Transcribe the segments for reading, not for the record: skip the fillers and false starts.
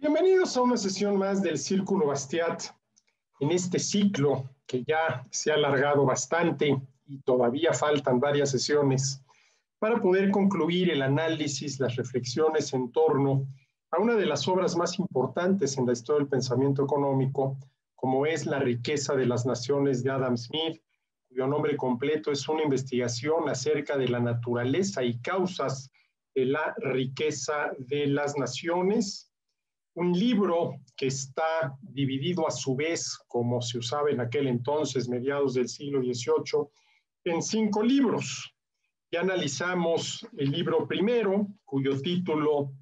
Bienvenidos a una sesión más del Círculo Bastiat, en este ciclo que ya se ha alargado bastante y todavía faltan varias sesiones para poder concluir el análisis, las reflexiones en torno a una de las obras más importantes en la historia del pensamiento económico, como es La riqueza de las naciones de Adam Smith, cuyo nombre completo es una investigación acerca de la naturaleza y causas de la riqueza de las naciones. Un libro que está dividido a su vez, como se usaba en aquel entonces, mediados del siglo XVIII, en 5 libros. Ya analizamos el libro primero, cuyo título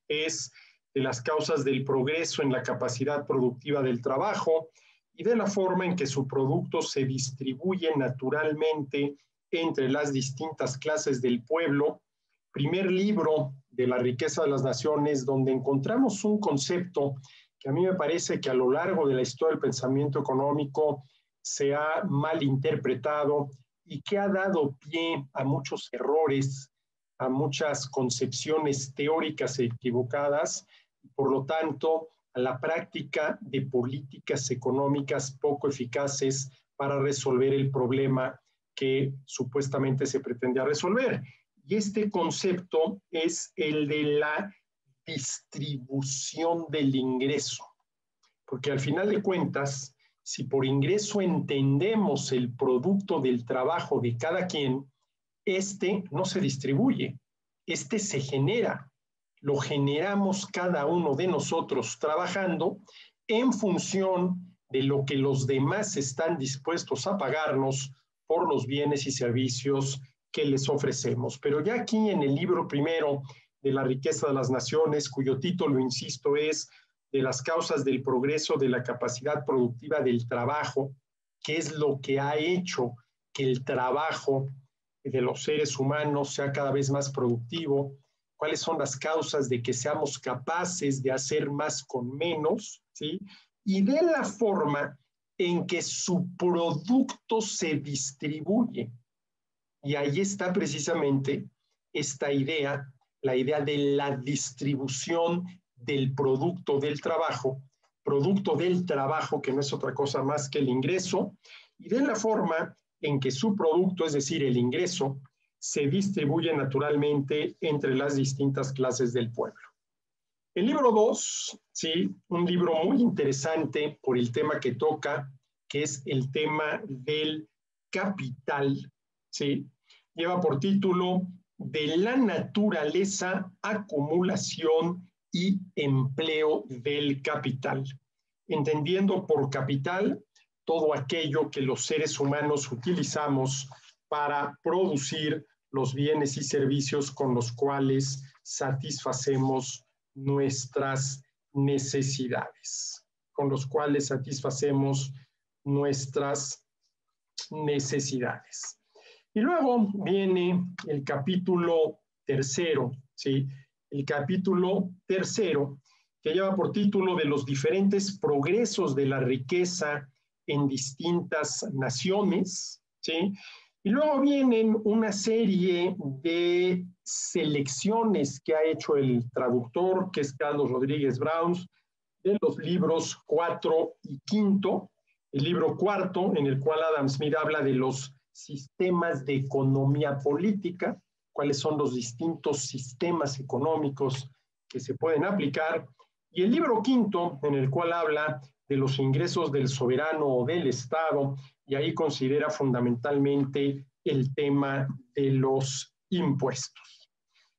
es de las causas del progreso en la capacidad productiva del trabajo y de la forma en que su producto se distribuye naturalmente entre las distintas clases del pueblo. Primer libro de La riqueza de las naciones, donde encontramos un concepto que a mí me parece que a lo largo de la historia del pensamiento económico se ha malinterpretado y que ha dado pie a muchos errores, a muchas concepciones teóricas equivocadas, y por lo tanto a la práctica de políticas económicas poco eficaces para resolver el problema que supuestamente se pretendía resolver. Y este concepto es el de la distribución del ingreso, porque al final de cuentas, si por ingreso entendemos el producto del trabajo de cada quien, este no se distribuye, este se genera, lo generamos cada uno de nosotros trabajando en función de lo que los demás están dispuestos a pagarnos por los bienes y servicios que les ofrecemos. Pero ya aquí en el libro primero de La riqueza de las naciones, cuyo título, insisto, es de las causas del progreso de la capacidad productiva del trabajo, que es lo que ha hecho que el trabajo de los seres humanos sea cada vez más productivo, cuáles son las causas de que seamos capaces de hacer más con menos, ¿sí? Y de la forma en que su producto se distribuye. Y ahí está precisamente esta idea, la idea de la distribución del producto del trabajo que no es otra cosa más que el ingreso, y de la forma en que su producto, es decir, el ingreso, se distribuye naturalmente entre las distintas clases del pueblo. El libro 2, ¿sí? Un libro muy interesante por el tema que toca, que es el tema del capital, ¿sí? Lleva por título De la naturaleza, acumulación y empleo del capital, entendiendo por capital todo aquello que los seres humanos utilizamos para producir los bienes y servicios con los cuales satisfacemos nuestras necesidades, Y luego viene el capítulo tercero, ¿sí? El capítulo tercero, que lleva por título de los diferentes progresos de la riqueza en distintas naciones, ¿sí? Y luego vienen una serie de selecciones que ha hecho el traductor, que es Carlos Rodríguez Brown, de los libros 4 y 5. El libro 4, en el cual Adam Smith habla de los sistemas de economía política, cuáles son los distintos sistemas económicos que se pueden aplicar. Y el libro 5, en el cual habla de los ingresos del soberano o del Estado, y ahí considera fundamentalmente el tema de los impuestos.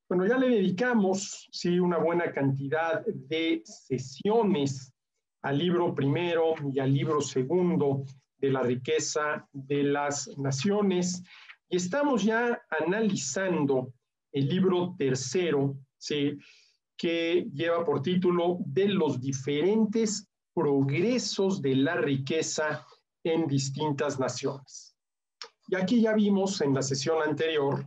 Bueno, ya le dedicamos, sí, una buena cantidad de sesiones al libro primero y al libro segundo de La riqueza de las naciones, y estamos ya analizando el libro tercero, ¿sí? Que lleva por título De los diferentes progresos de la riqueza en distintas naciones. Y aquí ya vimos en la sesión anterior,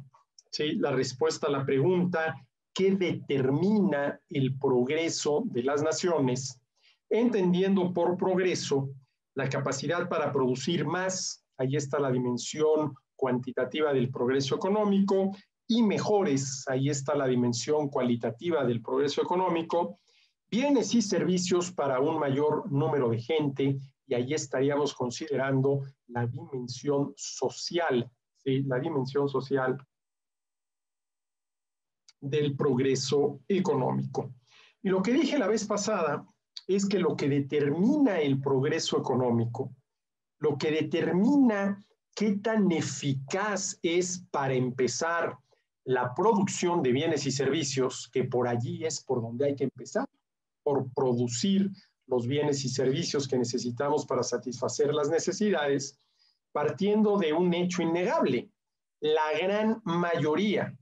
¿sí?, la respuesta a la pregunta ¿qué determina el progreso de las naciones? Entendiendo por progreso la capacidad para producir más, ahí está la dimensión cuantitativa del progreso económico, y mejores, ahí está la dimensión cualitativa del progreso económico, bienes y servicios para un mayor número de gente, y ahí estaríamos considerando la dimensión social, ¿sí? La dimensión social del progreso económico. Y lo que dije la vez pasada es que lo que determina el progreso económico, lo que determina qué tan eficaz es para empezar la producción de bienes y servicios, que por allí es por donde hay que empezar, por producir los bienes y servicios que necesitamos para satisfacer las necesidades, partiendo de un hecho innegable. La gran mayoría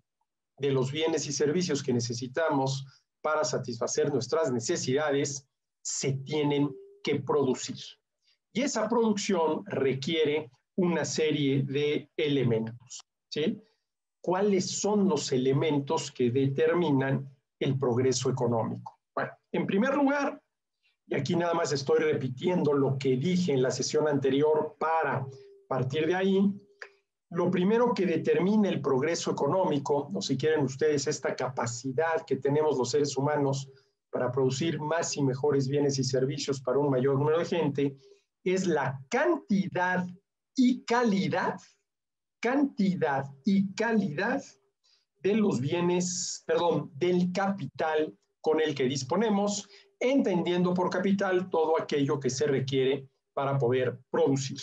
de los bienes y servicios que necesitamos para satisfacer nuestras necesidades se tienen que producir. Y esa producción requiere una serie de elementos, ¿sí? ¿Cuáles son los elementos que determinan el progreso económico? Bueno, en primer lugar, y aquí nada más estoy repitiendo lo que dije en la sesión anterior para partir de ahí, lo primero que determina el progreso económico, o si quieren ustedes, esta capacidad que tenemos los seres humanos para producir más y mejores bienes y servicios para un mayor número de gente, es la cantidad y calidad de los bienes, del capital con el que disponemos, entendiendo por capital todo aquello que se requiere para poder producir.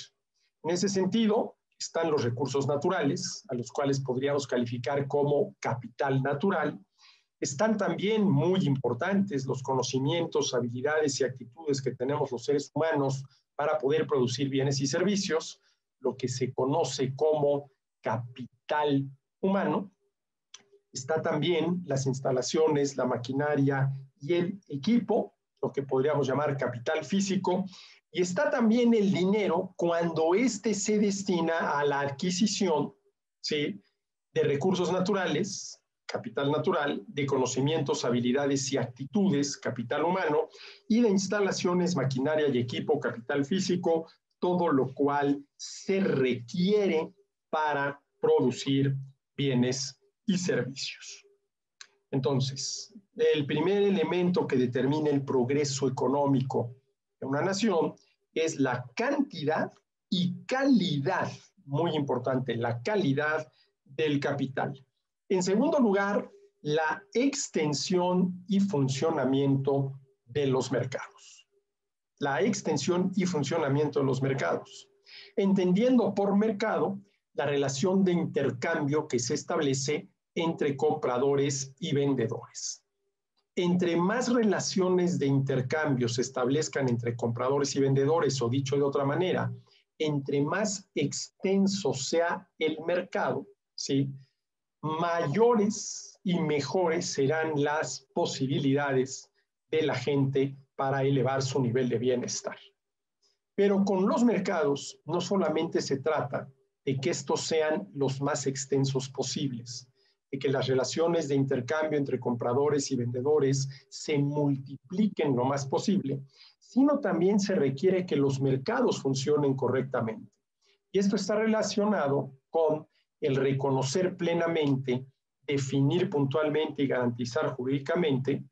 En ese sentido, están los recursos naturales, a los cuales podríamos calificar como capital natural. Están también muy importantes los conocimientos, habilidades y actitudes que tenemos los seres humanos para poder producir bienes y servicios, lo que se conoce como capital humano. Está también las instalaciones, la maquinaria y el equipo, lo que podríamos llamar capital físico, y está también el dinero cuando éste se destina a la adquisición, ¿sí?, de recursos naturales, capital natural, de conocimientos, habilidades y actitudes, capital humano, y de instalaciones, maquinaria y equipo, capital físico, todo lo cual se requiere para producir bienes y servicios. Entonces, el primer elemento que determina el progreso económico de una nación es la cantidad y calidad, muy importante, la calidad del capital. En segundo lugar, la extensión y funcionamiento de los mercados. La extensión y funcionamiento de los mercados. Entendiendo por mercado la relación de intercambio que se establece entre compradores y vendedores. Entre más relaciones de intercambio se establezcan entre compradores y vendedores, o dicho de otra manera, entre más extenso sea el mercado, ¿sí?, mayores y mejores serán las posibilidades de la gente para elevar su nivel de bienestar. Pero con los mercados no solamente se trata de que estos sean los más extensos posibles, de que las relaciones de intercambio entre compradores y vendedores se multipliquen lo más posible, sino también se requiere que los mercados funcionen correctamente. Y esto está relacionado con el reconocer plenamente, definir puntualmente y garantizar jurídicamente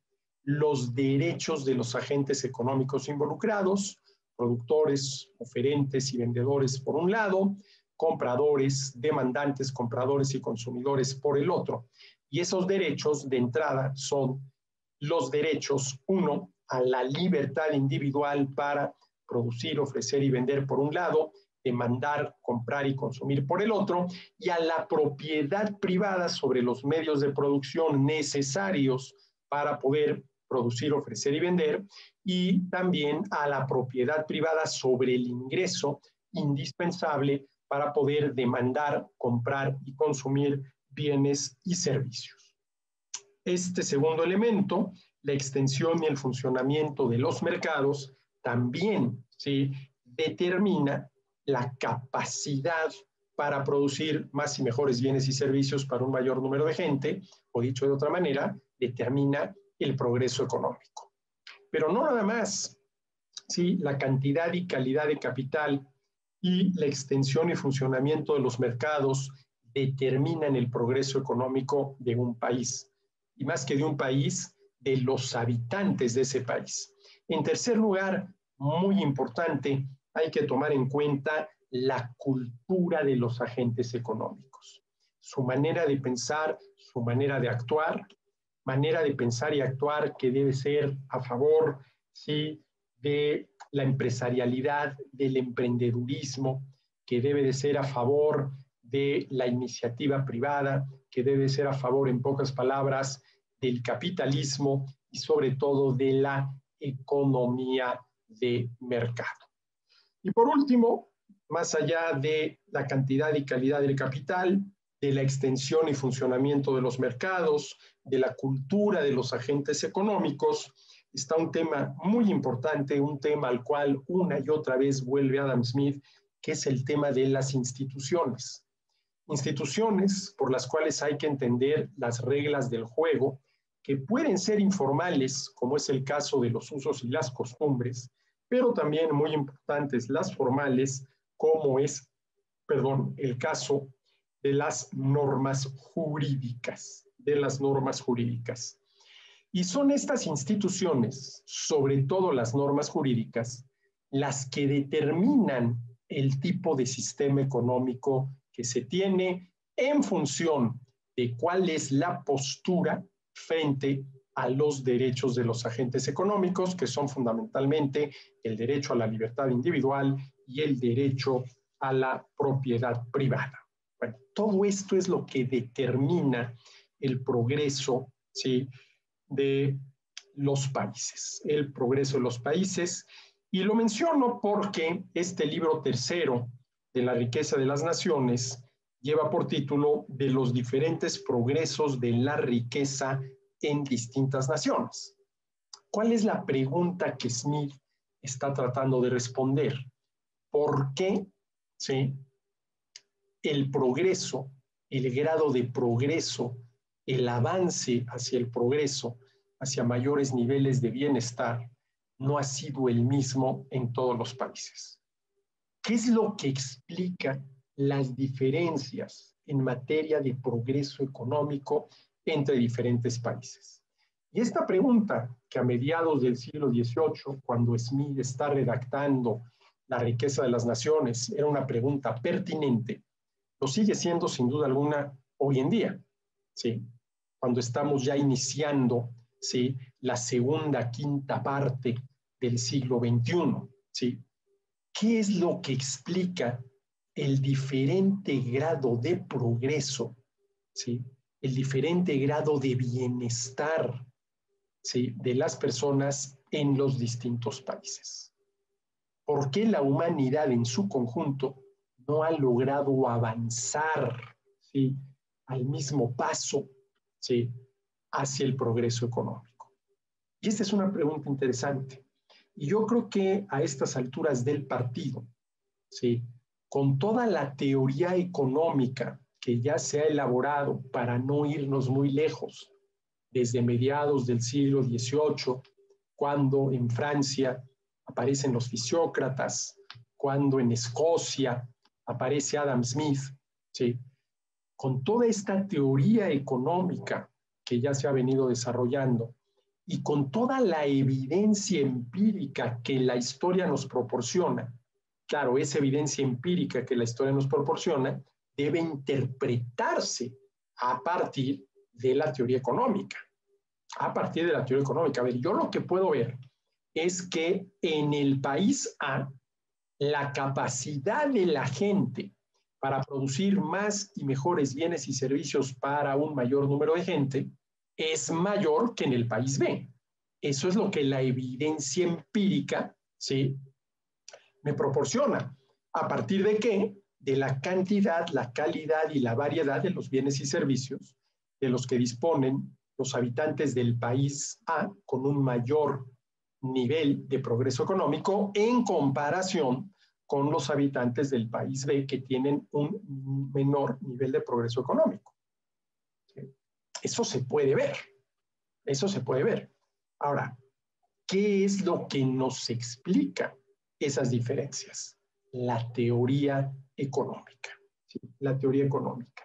los derechos de los agentes económicos involucrados, productores, oferentes y vendedores por un lado, compradores, demandantes, compradores y consumidores por el otro. Y esos derechos de entrada son los derechos, uno, a la libertad individual para producir, ofrecer y vender por un lado, demandar, comprar y consumir por el otro, y a la propiedad privada sobre los medios de producción necesarios para poder producir, ofrecer y vender, y también a la propiedad privada sobre el ingreso indispensable para poder demandar, comprar y consumir bienes y servicios. Este segundo elemento, la extensión y el funcionamiento de los mercados, también, ¿sí?, determina la capacidad para producir más y mejores bienes y servicios para un mayor número de gente, o dicho de otra manera, determina el progreso económico. Pero no nada más, ¿sí?, la cantidad y calidad de capital y la extensión y funcionamiento de los mercados determinan el progreso económico de un país. Y más que de un país, de los habitantes de ese país. En tercer lugar, muy importante, hay que tomar en cuenta la cultura de los agentes económicos, su manera de pensar, su manera de actuar, manera de pensar y actuar que debe ser a favor, ¿sí?, de la empresarialidad, del emprendedurismo, que debe de ser a favor de la iniciativa privada, que debe ser a favor, en pocas palabras, del capitalismo y sobre todo de la economía de mercado. Y por último, más allá de la cantidad y calidad del capital, de la extensión y funcionamiento de los mercados, de la cultura de los agentes económicos, está un tema muy importante, un tema al cual una y otra vez vuelve Adam Smith, que es el tema de las instituciones. Instituciones por las cuales hay que entender las reglas del juego, que pueden ser informales, como es el caso de los usos y las costumbres, pero también muy importantes las formales, como es, el caso de las normas jurídicas, Y son estas instituciones, sobre todo las normas jurídicas, las que determinan el tipo de sistema económico que se tiene en función de cuál es la postura frente a los derechos de los agentes económicos, que son fundamentalmente el derecho a la libertad individual y el derecho a la propiedad privada. Bueno, todo esto es lo que determina el progreso, ¿sí?, de los países, el progreso de los países. Y lo menciono porque este libro tercero de La riqueza de las naciones lleva por título de los diferentes progresos de la riqueza en distintas naciones. ¿Cuál es la pregunta que Smith está tratando de responder? ¿Por qué, sí, el progreso, el grado de progreso, el avance hacia el progreso, hacia mayores niveles de bienestar, no ha sido el mismo en todos los países? ¿Qué es lo que explica las diferencias en materia de progreso económico entre diferentes países? Y esta pregunta, que a mediados del siglo XVIII, cuando Smith está redactando La riqueza de las naciones, era una pregunta pertinente, lo sigue siendo sin duda alguna hoy en día, ¿sí?, cuando estamos ya iniciando, ¿sí?, la segunda, quinta parte del siglo XXI, ¿sí? ¿Qué es lo que explica el diferente grado de progreso, ¿sí?, el diferente grado de bienestar, ¿sí?, de las personas en los distintos países? ¿Por qué la humanidad en su conjunto no ha logrado avanzar, ¿sí?, al mismo paso, ¿sí?, hacia el progreso económico? Y esta es una pregunta interesante. Y yo creo que a estas alturas del partido, ¿sí?, con toda la teoría económica que ya se ha elaborado para no irnos muy lejos, desde mediados del siglo XVIII, cuando en Francia aparecen los fisiócratas, cuando en Escocia aparece Adam Smith, ¿sí?, con toda esta teoría económica que ya se ha venido desarrollando y con toda la evidencia empírica que la historia nos proporciona, claro, esa evidencia empírica que la historia nos proporciona debe interpretarse a partir de la teoría económica. A partir de la teoría económica. A ver, yo lo que puedo ver es que en el país A, la capacidad de la gente para producir más y mejores bienes y servicios para un mayor número de gente es mayor que en el país B. Eso es lo que la evidencia empírica, ¿sí?, me proporciona. ¿A partir de qué? De la cantidad, la calidad y la variedad de los bienes y servicios de los que disponen los habitantes del país A con un mayor nivel de progreso económico en comparación con los habitantes del país B que tienen un menor nivel de progreso económico. Eso se puede ver. Eso se puede ver. Ahora, ¿qué es lo que nos explica esas diferencias? La teoría económica. ¿Sí? La teoría económica.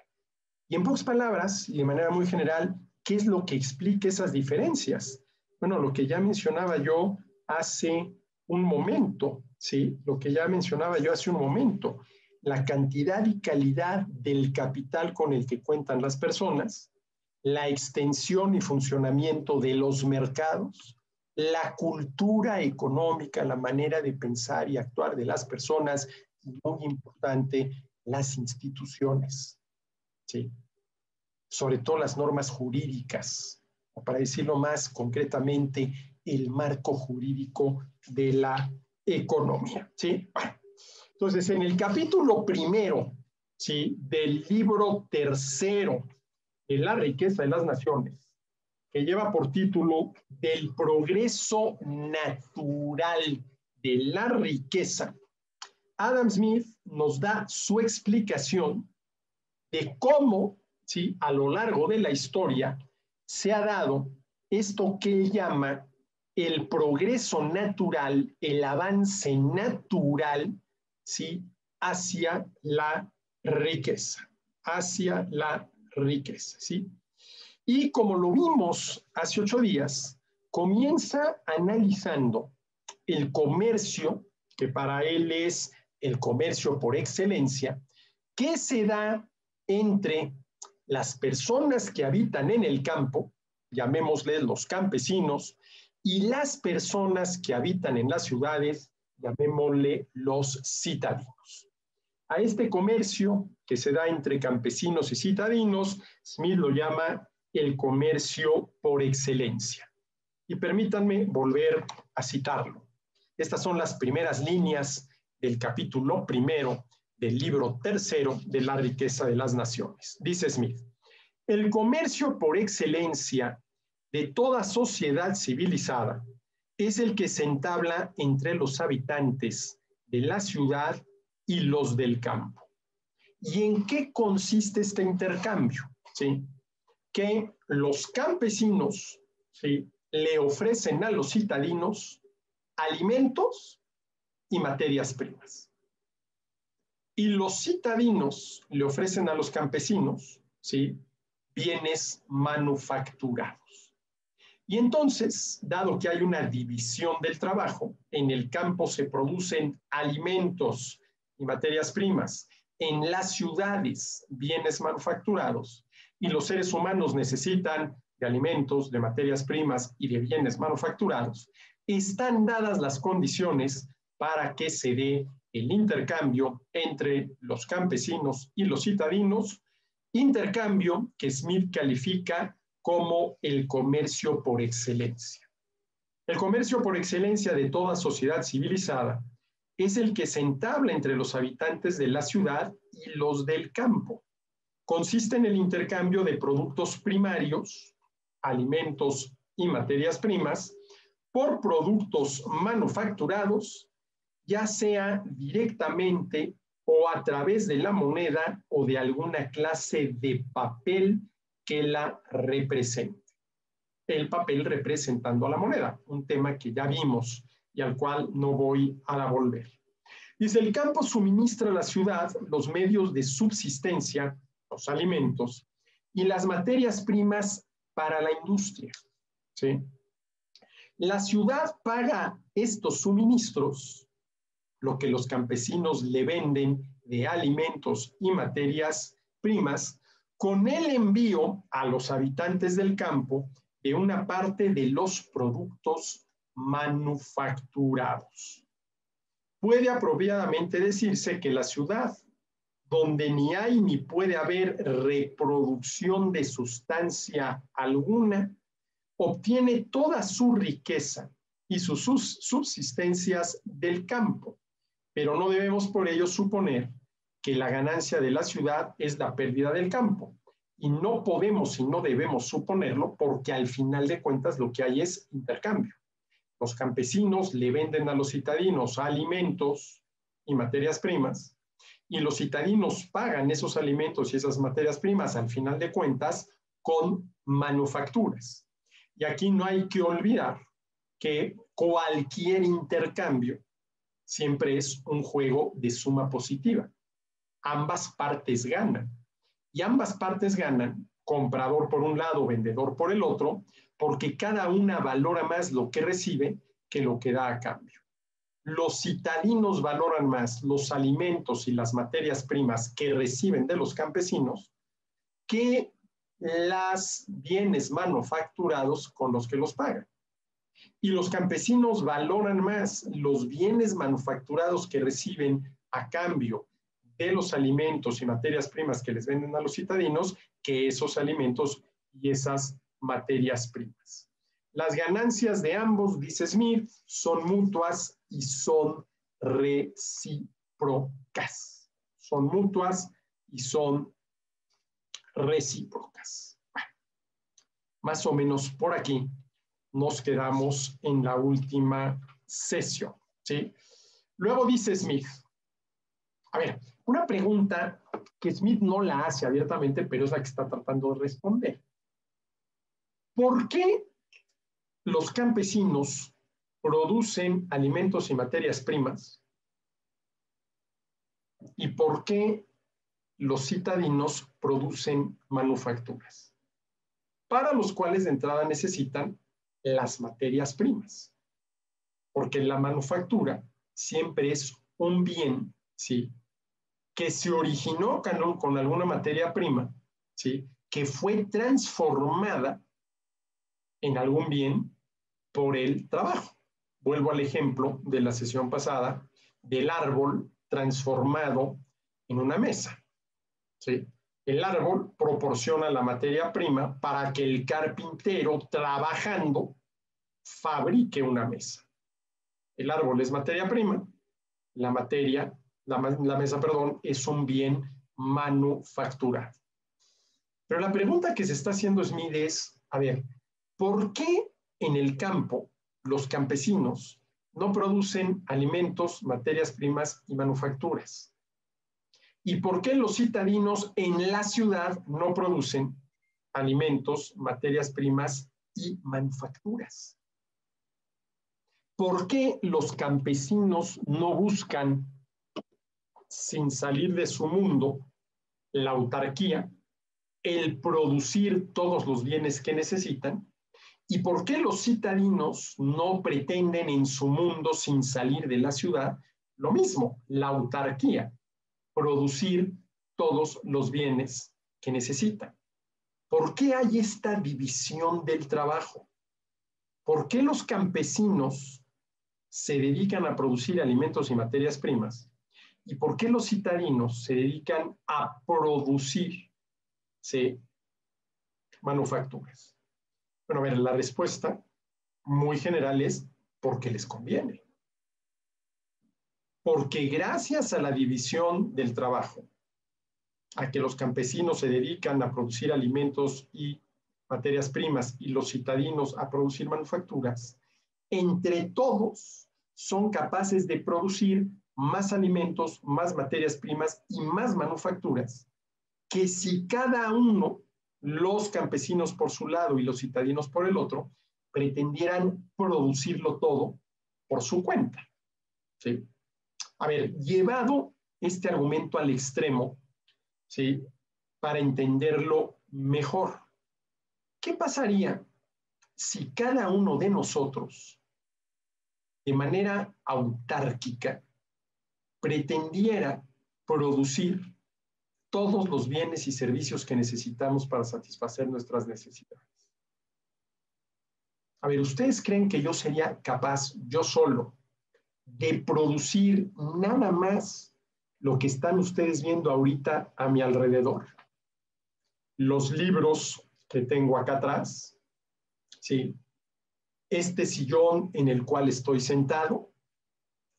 Y en pocas palabras, y de manera muy general, ¿qué es lo que explica esas diferencias? Bueno, lo que ya mencionaba yo hace un momento, ¿sí? Lo que ya mencionaba yo hace un momento, la cantidad y calidad del capital con el que cuentan las personas, la extensión y funcionamiento de los mercados, la cultura económica, la manera de pensar y actuar de las personas, y muy importante, las instituciones, ¿sí? Sobre todo las normas jurídicas, o para decirlo más concretamente, el marco jurídico de la economía, ¿sí? Entonces, en el capítulo primero, ¿sí?, del libro tercero de La riqueza de las naciones, que lleva por título Del progreso natural de la riqueza, Adam Smith nos da su explicación de cómo, ¿sí?, a lo largo de la historia se ha dado esto que él llama el progreso natural, el avance natural, ¿sí?, hacia la riqueza, ¿sí? Y como lo vimos hace 8 días, comienza analizando el comercio, que para él es el comercio por excelencia, que se da entre las personas que habitan en el campo, llamémosles los campesinos, y las personas que habitan en las ciudades, llamémosle los citadinos. A este comercio que se da entre campesinos y citadinos, Smith lo llama el comercio por excelencia. Y permítanme volver a citarlo. Estas son las primeras líneas del capítulo primero del libro tercero de La riqueza de las naciones. Dice Smith: el comercio por excelencia de toda sociedad civilizada es el que se entabla entre los habitantes de la ciudad y los del campo. ¿Y en qué consiste este intercambio? ¿Sí? Que los campesinos, ¿sí?, le ofrecen a los citadinos alimentos y materias primas. Y los citadinos le ofrecen a los campesinos, ¿sí?, bienes manufacturados. Y entonces, dado que hay una división del trabajo, en el campo se producen alimentos y materias primas, en las ciudades bienes manufacturados, y los seres humanos necesitan de alimentos, de materias primas y de bienes manufacturados, están dadas las condiciones para que se dé el intercambio entre los campesinos y los citadinos, intercambio que Smith califica como el comercio por excelencia. El comercio por excelencia de toda sociedad civilizada es el que se entabla entre los habitantes de la ciudad y los del campo. Consiste en el intercambio de productos primarios, alimentos y materias primas, por productos manufacturados, ya sea directamente o a través de la moneda o de alguna clase de papel que la represente. El papel representando a la moneda, un tema que ya vimos y al cual no voy a volver. Dice: el campo suministra a la ciudad los medios de subsistencia, los alimentos, y las materias primas para la industria, ¿sí? La ciudad paga estos suministros, lo que los campesinos le venden de alimentos y materias primas, con el envío a los habitantes del campo de una parte de los productos manufacturados. Puede apropiadamente decirse que la ciudad, donde ni hay ni puede haber reproducción de sustancia alguna, obtiene toda su riqueza y sus subsistencias del campo, pero no debemos por ello suponer que la ganancia de la ciudad es la pérdida del campo. Y no podemos y no debemos suponerlo, porque al final de cuentas lo que hay es intercambio. Los campesinos le venden a los citadinos alimentos y materias primas, y los citadinos pagan esos alimentos y esas materias primas al final de cuentas con manufacturas. Y aquí no hay que olvidar que cualquier intercambio siempre es un juego de suma positiva. Ambas partes ganan. Y ambas partes ganan comprador por un lado, vendedor por el otro, porque cada una valora más lo que recibe que lo que da a cambio. Los citadinos valoran más los alimentos y las materias primas que reciben de los campesinos que los bienes manufacturados con los que los pagan. Y los campesinos valoran más los bienes manufacturados que reciben a cambio de los alimentos y materias primas que les venden a los citadinos que esos alimentos y esas materias primas. Las ganancias de ambos, dice Smith, son mutuas y son recíprocas. Son mutuas y son recíprocas. Bueno, más o menos por aquí nos quedamos en la última sesión, ¿sí? Luego dice Smith, a ver, una pregunta que Smith no la hace abiertamente, pero es la que está tratando de responder. ¿Por qué los campesinos producen alimentos y materias primas? ¿Y por qué los citadinos producen manufacturas? Para los cuales de entrada necesitan las materias primas. Porque la manufactura siempre es un bien, ¿sí?, que se originó con alguna materia prima, ¿sí?, que fue transformada en algún bien por el trabajo. Vuelvo al ejemplo de la sesión pasada del árbol transformado en una mesa, ¿sí? El árbol proporciona la materia prima para que el carpintero trabajando fabrique una mesa. El árbol es materia prima, la mesa, es un bien manufacturado. Pero la pregunta que se está haciendo Smith es, a ver, ¿por qué en el campo los campesinos no producen alimentos, materias primas y manufacturas? ¿Y por qué los citadinos en la ciudad no producen alimentos, materias primas y manufacturas? ¿Por qué los campesinos no buscan, sin salir de su mundo, la autarquía, el producir todos los bienes que necesitan? ¿Y por qué los citadinos no pretenden en su mundo, sin salir de la ciudad, lo mismo, la autarquía, producir todos los bienes que necesitan? ¿Por qué hay esta división del trabajo? ¿Por qué los campesinos se dedican a producir alimentos y materias primas? ¿Y por qué los citadinos se dedican a producir, ¿sí?, manufacturas? Bueno, a ver, la respuesta muy general es porque les conviene. Porque gracias a la división del trabajo, a que los campesinos se dedican a producir alimentos y materias primas y los citadinos a producir manufacturas, entre todos son capaces de producir más alimentos, más materias primas y más manufacturas que si cada uno, los campesinos por su lado y los citadinos por el otro, pretendieran producirlo todo por su cuenta, ¿sí? A ver, llevado este argumento al extremo, ¿sí?, para entenderlo mejor, ¿qué pasaría si cada uno de nosotros, de manera autárquica, pretendiera producir todos los bienes y servicios que necesitamos para satisfacer nuestras necesidades? A ver, ¿ustedes creen que yo sería capaz, yo solo, de producir nada más lo que están ustedes viendo ahorita a mi alrededor? Los libros que tengo acá atrás, ¿sí?, este sillón en el cual estoy sentado,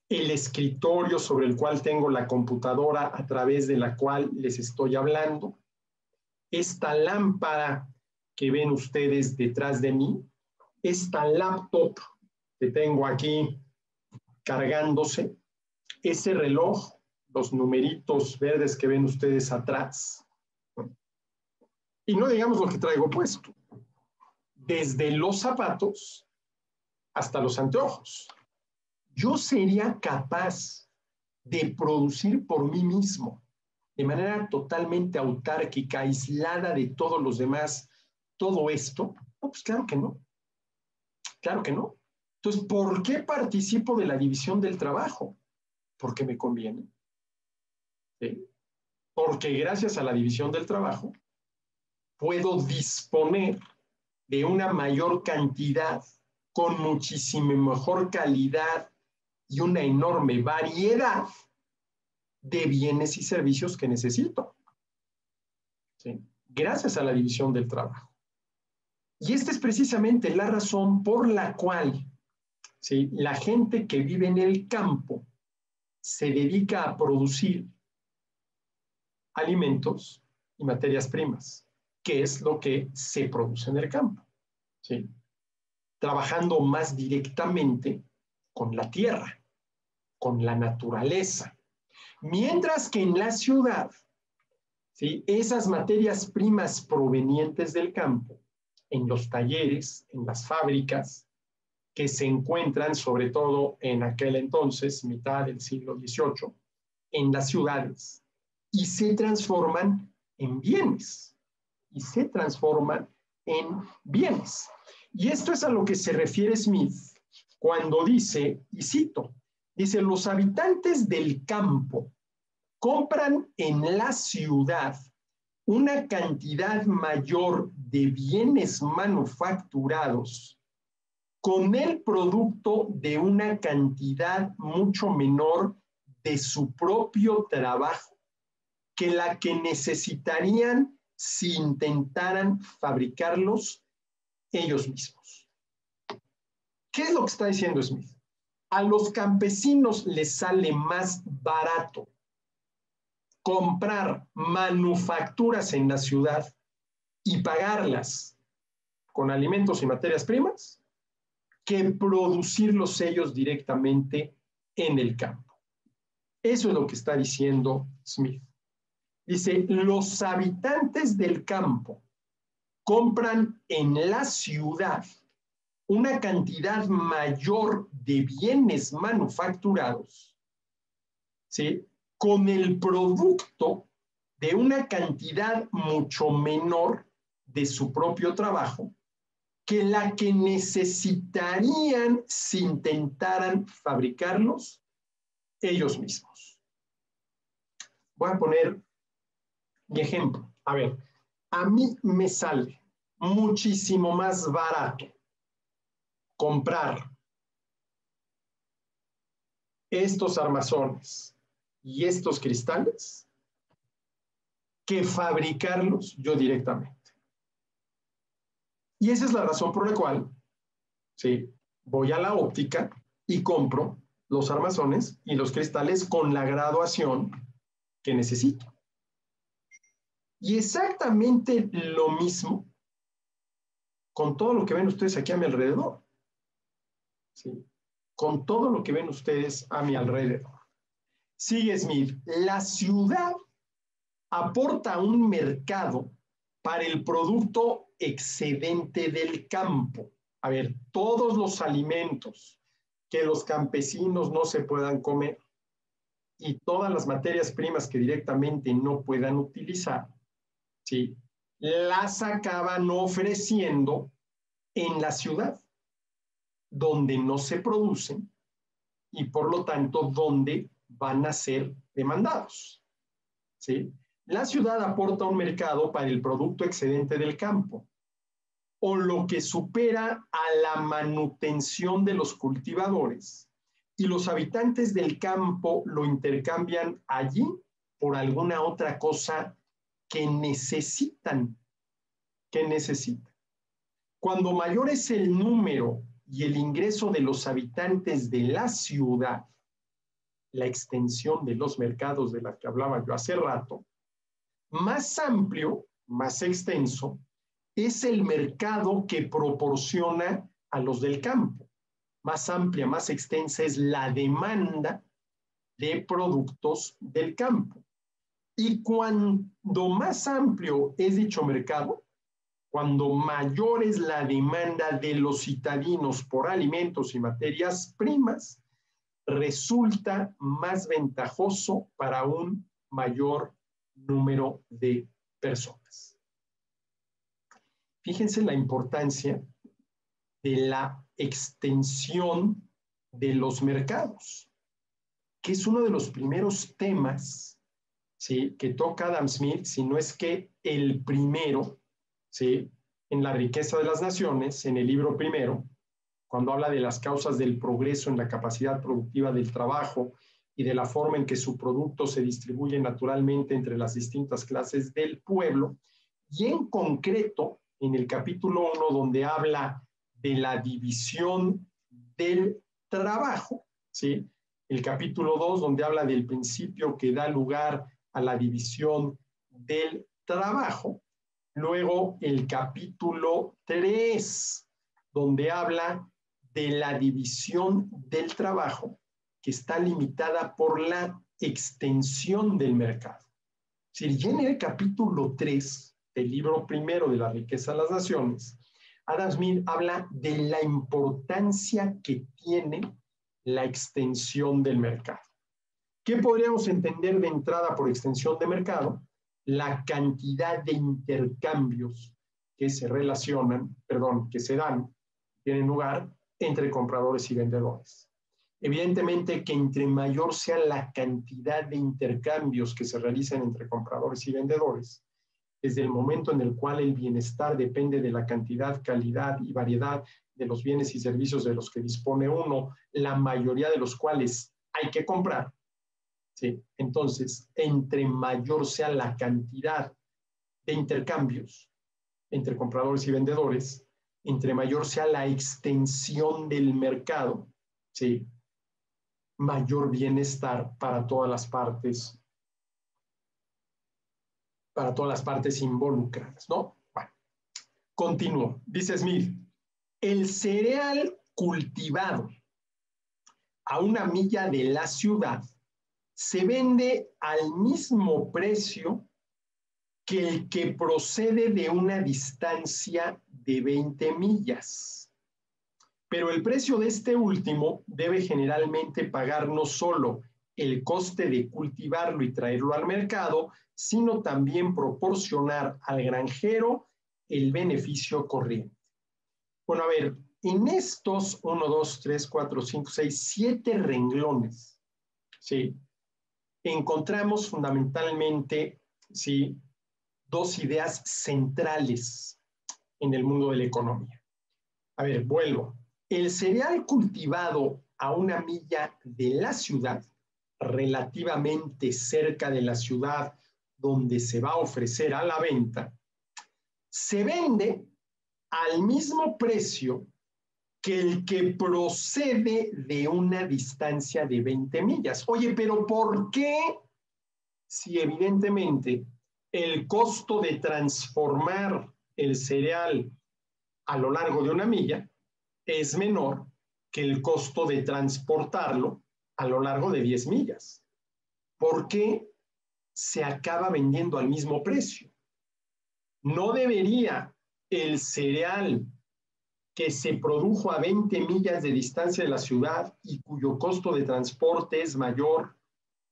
el escritorio sobre el cual tengo la computadora a través de la cual les estoy hablando, esta lámpara que ven ustedes detrás de mí, esta laptop que tengo aquí cargándose, ese reloj, los numeritos verdes que ven ustedes atrás, y no digamos lo que traigo puesto, desde los zapatos hasta los anteojos. Yo sería capaz de producir por mí mismo de manera totalmente autárquica, aislada de todos los demás, todo esto? No, pues claro que no. Claro que no. Entonces, ¿por qué participo de la división del trabajo? Porque me conviene. ¿Sí? Porque gracias a la división del trabajo puedo disponer de una mayor cantidad, con muchísima mejor calidad y una enorme variedad de bienes y servicios que necesito. ¿Sí? Gracias a la división del trabajo. Y esta es precisamente la razón por la cual, ¿sí?, la gente que vive en el campo se dedica a producir alimentos y materias primas, que es lo que se produce en el campo, ¿sí?, trabajando más directamente con la tierra, con la naturaleza. Mientras que en la ciudad, ¿sí?, esas materias primas provenientes del campo, en los talleres, en las fábricas, que se encuentran sobre todo en aquel entonces, mitad del siglo XVIII, en las ciudades, y se transforman en bienes, y se transforman en bienes. Y esto es a lo que se refiere Smith cuando dice, y cito, dice, los habitantes del campo compran en la ciudad una cantidad mayor de bienes manufacturados con el producto de una cantidad mucho menor de su propio trabajo que la que necesitarían si intentaran fabricarlos ellos mismos. ¿Qué es lo que está diciendo Smith? A los campesinos les sale más barato comprar manufacturas en la ciudad y pagarlas con alimentos y materias primas que producirlos ellos directamente en el campo. Eso es lo que está diciendo Smith. Dice, los habitantes del campo compran en la ciudad una cantidad mayor de bienes manufacturados, ¿sí?, con el producto de una cantidad mucho menor de su propio trabajo que la que necesitarían si intentaran fabricarlos ellos mismos. Voy a poner mi ejemplo. A ver, a mí me sale muchísimo más barato comprar estos armazones y estos cristales que fabricarlos yo directamente. Y esa es la razón por la cual, ¿sí?, voy a la óptica y compro los armazones y los cristales con la graduación que necesito. Y exactamente lo mismo con todo lo que ven ustedes aquí a mi alrededor. ¿Sí? Con todo lo que ven ustedes a mi alrededor. Sigue Smith, la ciudad aporta un mercado para el producto excedente del campo. A ver, todos los alimentos que los campesinos no se puedan comer y todas las materias primas que directamente no puedan utilizar, ¿sí?, las acaban ofreciendo en la ciudad, donde no se producen y por lo tanto donde van a ser demandados, ¿sí? La ciudad aporta un mercado para el producto excedente del campo o lo que supera a la manutención de los cultivadores, y los habitantes del campo lo intercambian allí por alguna otra cosa que necesitan, Cuando mayor es el número y el ingreso de los habitantes de la ciudad, la extensión de los mercados de la que hablaba yo hace rato, más amplio, más extenso, es el mercado que proporciona a los del campo. Más amplia, más extensa es la demanda de productos del campo. Y cuando más amplio es dicho mercado, cuando mayor es la demanda de los citadinos por alimentos y materias primas, resulta más ventajoso para un mayor número de personas. Fíjense la importancia de la extensión de los mercados, que es uno de los primeros temas, ¿sí?, que toca Adam Smith, si no es que el primero, ¿sí?, en La riqueza de las naciones, en el libro primero, cuando habla de las causas del progreso en la capacidad productiva del trabajo y de la forma en que su producto se distribuye naturalmente entre las distintas clases del pueblo, y en concreto en el capítulo 1, donde habla de la división del trabajo, ¿sí?, el capítulo 2, donde habla del principio que da lugar a la división del trabajo, luego el capítulo 3, donde habla de la división del trabajo que está limitada por la extensión del mercado. Es decir, ya en el capítulo 3 del libro primero de La riqueza de las naciones, Adam Smith habla de la importancia que tiene la extensión del mercado. ¿Qué podríamos entender de entrada por extensión de mercado? La cantidad de intercambios que se relacionan, que se dan, tienen lugar entre compradores y vendedores. Evidentemente que entre mayor sea la cantidad de intercambios que se realizan entre compradores y vendedores, desde el momento en el cual el bienestar depende de la cantidad, calidad y variedad de los bienes y servicios de los que dispone uno, la mayoría de los cuales hay que comprar, ¿sí? Entonces, entre mayor sea la cantidad de intercambios entre compradores y vendedores, entre mayor sea la extensión del mercado, ¿sí?, mayor bienestar para todas las partes involucradas, ¿no? Bueno, continúo. Dice Smith, el cereal cultivado a 1 milla de la ciudad se vende al mismo precio que el que procede de una distancia de 20 millas. Pero el precio de este último debe generalmente pagar no solo el coste de cultivarlo y traerlo al mercado, sino también proporcionar al granjero el beneficio corriente. Bueno, a ver, en estos 1, 2, 3, 4, 5, 6, 7 renglones, ¿sí?, encontramos fundamentalmente, ¿sí?, 2 ideas centrales en el mundo de la economía. A ver, vuelvo. El cereal cultivado a 1 milla de la ciudad, relativamente cerca de la ciudad donde se va a ofrecer a la venta, se vende al mismo precio que el que procede de una distancia de 20 millas. Oye, pero ¿por qué? Si evidentemente el costo de transformar el cereal a lo largo de 1 milla es menor que el costo de transportarlo a lo largo de 10 millas. ¿Por qué se acaba vendiendo al mismo precio? ¿No debería el cereal que se produjo a 20 millas de distancia de la ciudad y cuyo costo de transporte es mayor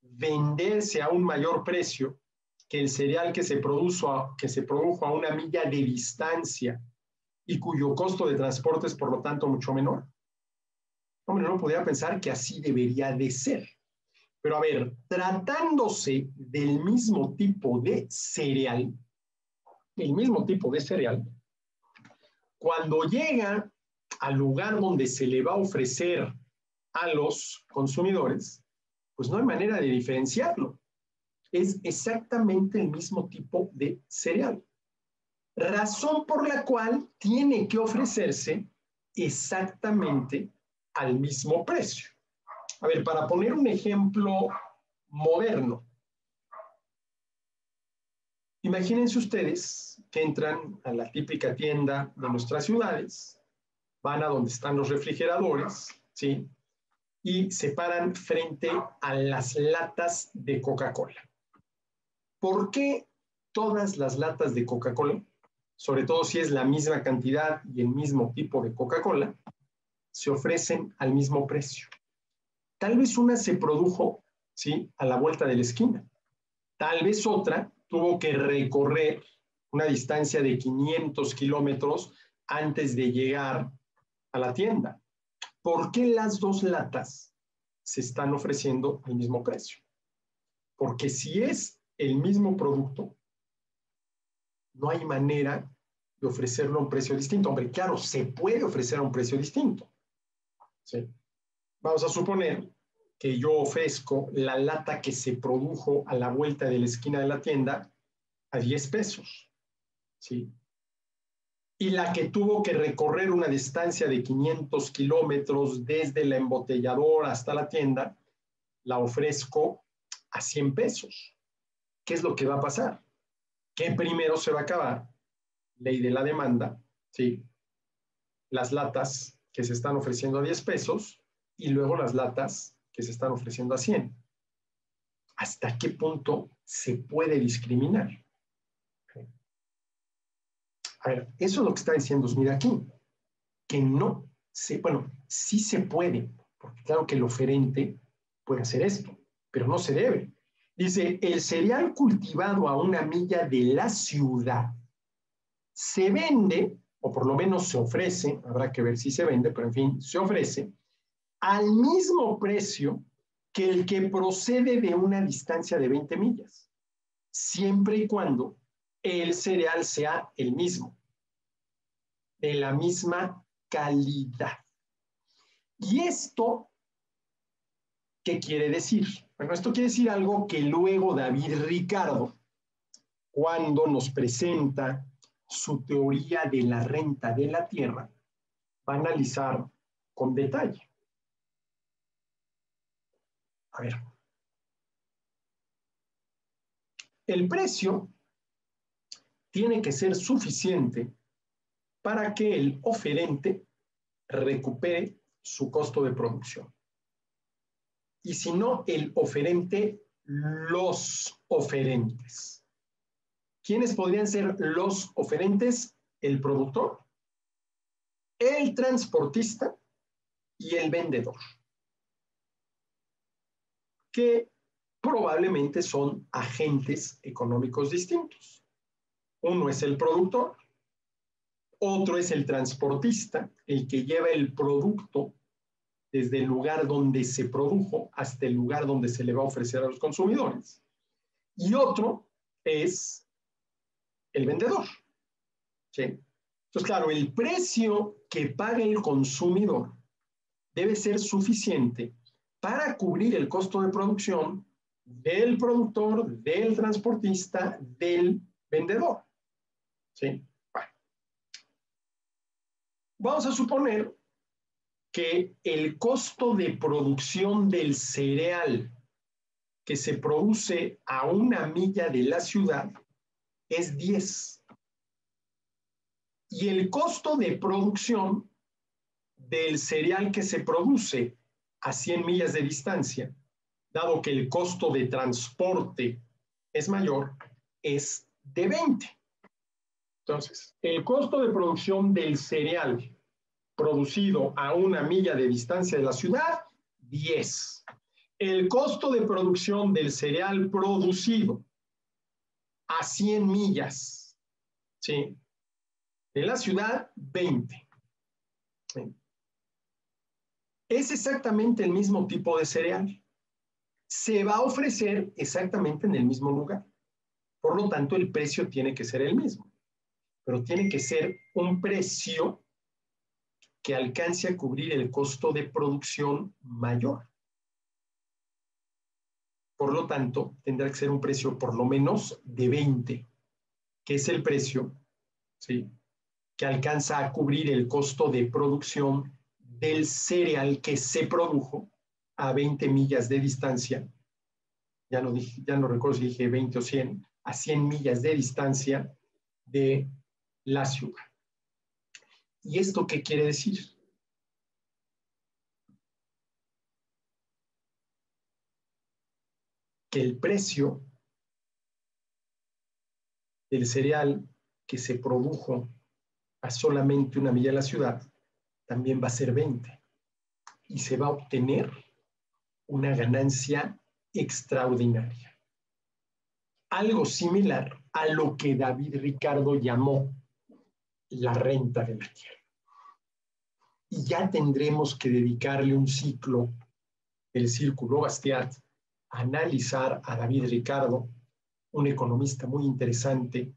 venderse a un mayor precio que el cereal que se produjo a 1 milla de distancia y cuyo costo de transporte es por lo tanto mucho menor? Hombre, no podría pensar que así debería de ser. Pero a ver, tratándose del mismo tipo de cereal, cuando llega al lugar donde se le va a ofrecer a los consumidores, pues no hay manera de diferenciarlo. Es exactamente el mismo tipo de cereal. Razón por la cual tiene que ofrecerse exactamente al mismo precio. A ver, para poner un ejemplo moderno, imagínense ustedes que entran a la típica tienda de nuestras ciudades, van a donde están los refrigeradores, ¿sí?, y se paran frente a las latas de Coca-Cola. ¿Por qué todas las latas de Coca-Cola, sobre todo si es la misma cantidad y el mismo tipo de Coca-Cola, se ofrecen al mismo precio? Tal vez una se produjo, ¿sí?, a la vuelta de la esquina. Tal vez otra tuvo que recorrer una distancia de 500 kilómetros antes de llegar a la tienda. ¿Por qué las dos latas se están ofreciendo al mismo precio? Porque si es el mismo producto, no hay manera de ofrecerlo a un precio distinto. Hombre, claro, se puede ofrecer a un precio distinto. ¿Sí? Vamos a suponer que yo ofrezco la lata que se produjo a la vuelta de la esquina de la tienda a 10 pesos. ¿Sí? Y la que tuvo que recorrer una distancia de 500 kilómetros desde la embotelladora hasta la tienda, la ofrezco a 100 pesos. ¿Qué es lo que va a pasar? Que primero se va a acabar, ley de la demanda, ¿sí? Las latas que se están ofreciendo a 10 pesos y luego las latas que se están ofreciendo a 100. ¿Hasta qué punto se puede discriminar? A ver, eso es lo que está diciendo Smith aquí, que no se, bueno, sí se puede, porque claro que el oferente puede hacer esto, pero no se debe. Dice, el cereal cultivado a 1 milla de la ciudad se vende, o por lo menos se ofrece, habrá que ver si se vende, pero en fin, se ofrece al mismo precio que el que procede de una distancia de 20 millas, siempre y cuando el cereal sea el mismo, de la misma calidad. ¿Y esto qué quiere decir? Bueno, esto quiere decir algo que luego David Ricardo, cuando nos presenta su teoría de la renta de la tierra, va a analizar con detalle. A ver, el precio tiene que ser suficiente para que el oferente recupere su costo de producción. Y si no, el oferente, los oferentes. ¿Quiénes podrían ser los oferentes? El productor, el transportista y el vendedor, que probablemente son agentes económicos distintos. Uno es el productor, otro es el transportista, el que lleva el producto desde el lugar donde se produjo hasta el lugar donde se le va a ofrecer a los consumidores. Y otro es el vendedor. ¿Sí? Entonces, claro, el precio que paga el consumidor debe ser suficiente para cubrir el costo de producción del productor, del transportista, del vendedor. ¿Sí? Bueno. Vamos a suponer que el costo de producción del cereal que se produce a 1 milla de la ciudad es 10. Y el costo de producción del cereal que se produce a 100 millas de distancia, dado que el costo de transporte es mayor, es de 20. Entonces, el costo de producción del cereal producido a 1 milla de distancia de la ciudad, 10. El costo de producción del cereal producido a 100 millas, ¿sí?, de la ciudad, 20. ¿Sí? Es exactamente el mismo tipo de cereal. Se va a ofrecer exactamente en el mismo lugar. Por lo tanto, el precio tiene que ser el mismo. Pero tiene que ser un precio que alcance a cubrir el costo de producción mayor. Por lo tanto, tendrá que ser un precio por lo menos de 20, que es el precio, ¿sí?, que alcanza a cubrir el costo de producción del cereal que se produjo a 20 millas de distancia. Ya no recuerdo si dije 20 o 100, a 100 millas de distancia de la ciudad. ¿Y esto qué quiere decir? Que el precio del cereal que se produjo a solamente 1 milla de la ciudad también va a ser 20 y se va a obtener una ganancia extraordinaria. algo similar a lo que David Ricardo llamó la renta de la tierra. Y ya tendremos que dedicarle un ciclo del Círculo Bastiat a analizar a David Ricardo, un economista muy interesante,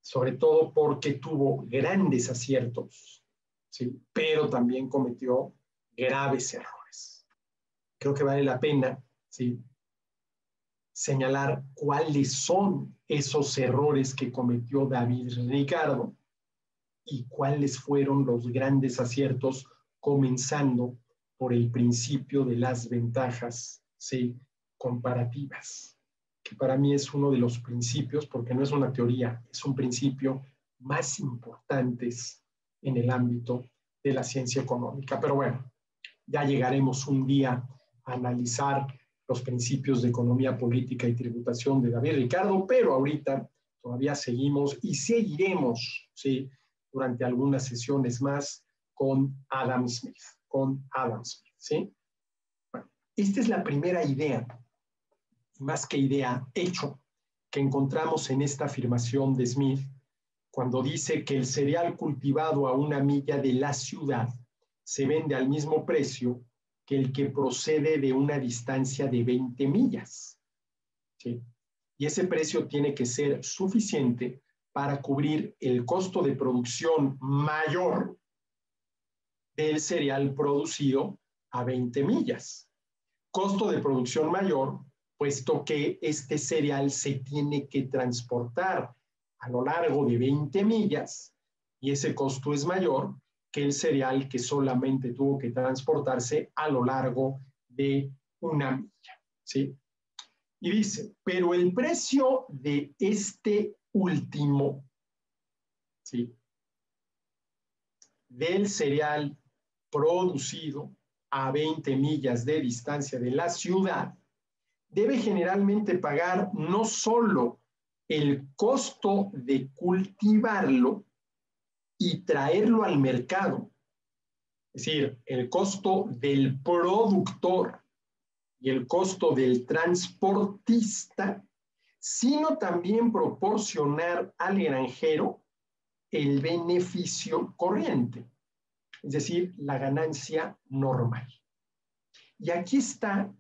sobre todo porque tuvo grandes aciertos, ¿sí? Pero también cometió graves errores. Creo que vale la pena, ¿sí?, señalar cuáles son esos errores que cometió David Ricardo y cuáles fueron los grandes aciertos, comenzando por el principio de las ventajas, ¿sí?, comparativas, que para mí es uno de los principios, porque no es una teoría, es un principio más importantes en el ámbito de la ciencia económica. Pero bueno, ya llegaremos un día a analizar los principios de economía política y tributación de David Ricardo, pero ahorita todavía seguimos y seguiremos, ¿sí?, durante algunas sesiones más con Adam Smith, ¿sí? Bueno, esta es la primera idea, más que idea, hecho, que encontramos en esta afirmación de Smith, cuando dice que el cereal cultivado a 1 milla de la ciudad se vende al mismo precio que el que procede de una distancia de 20 millas. ¿Sí? Y ese precio tiene que ser suficiente para cubrir el costo de producción mayor del cereal producido a 20 millas. Costo de producción mayor, puesto que este cereal se tiene que transportar a lo largo de 20 millas y ese costo es mayor que el cereal que solamente tuvo que transportarse a lo largo de 1 milla. ¿Sí? Y dice, pero el precio de este último, ¿sí?, del cereal producido a 20 millas de distancia de la ciudad, debe generalmente pagar no solo el costo de cultivarlo y traerlo al mercado, es decir, el costo del productor y el costo del transportista, sino también proporcionar al granjero el beneficio corriente, es decir, la ganancia normal. Y aquí está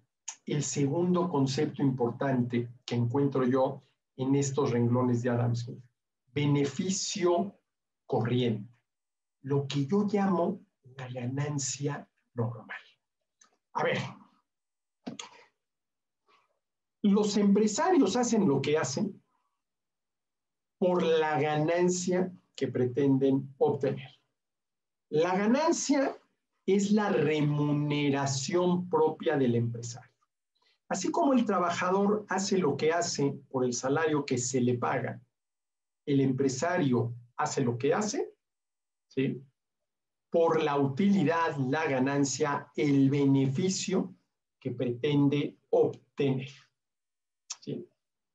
el segundo concepto importante que encuentro yo en estos renglones de Adam Smith: beneficio corriente, lo que yo llamo la ganancia normal. A ver, los empresarios hacen lo que hacen por la ganancia que pretenden obtener. La ganancia es la remuneración propia del empresario. Así como el trabajador hace lo que hace por el salario que se le paga, el empresario hace lo que hace, ¿sí?, por la utilidad, la ganancia, el beneficio que pretende obtener. ¿Sí?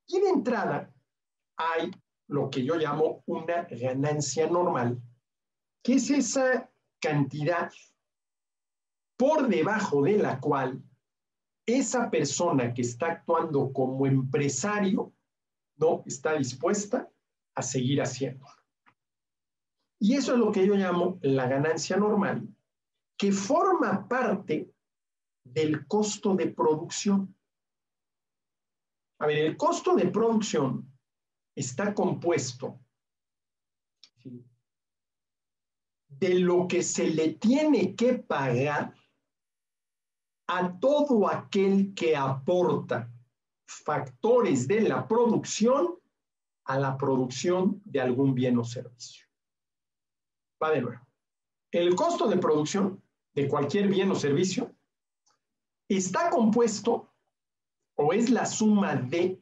Y de entrada hay lo que yo llamo una ganancia normal, que es esa cantidad por debajo de la cual esa persona que está actuando como empresario no está dispuesta a seguir haciendo. Y eso es lo que yo llamo la ganancia normal, que forma parte del costo de producción. A ver, el costo de producción está compuesto, ¿sí?, de lo que se le tiene que pagar a todo aquel que aporta factores de la producción a la producción de algún bien o servicio. Va de nuevo. El costo de producción de cualquier bien o servicio está compuesto o es la suma de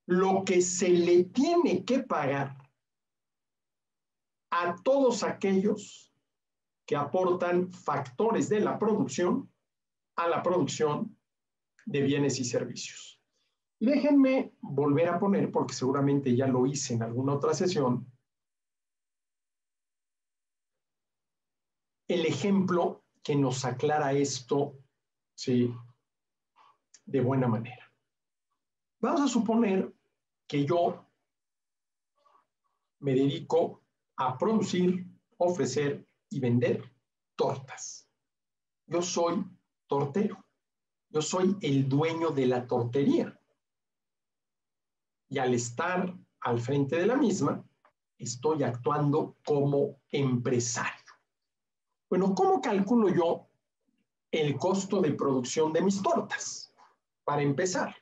lo que se le tiene que pagar a todos aquellos que aportan factores de la producción a la producción de bienes y servicios. Y déjenme volver a poner, porque seguramente ya lo hice en alguna otra sesión, el ejemplo que nos aclara esto, ¿sí?, de buena manera. Vamos a suponer que yo me dedico a producir, ofrecer y vender tortas. Yo soy tortero. Yo soy el dueño de la tortería. Y al estar al frente de la misma, estoy actuando como empresario. Bueno, ¿cómo calculo yo el costo de producción de mis tortas? Para empezar,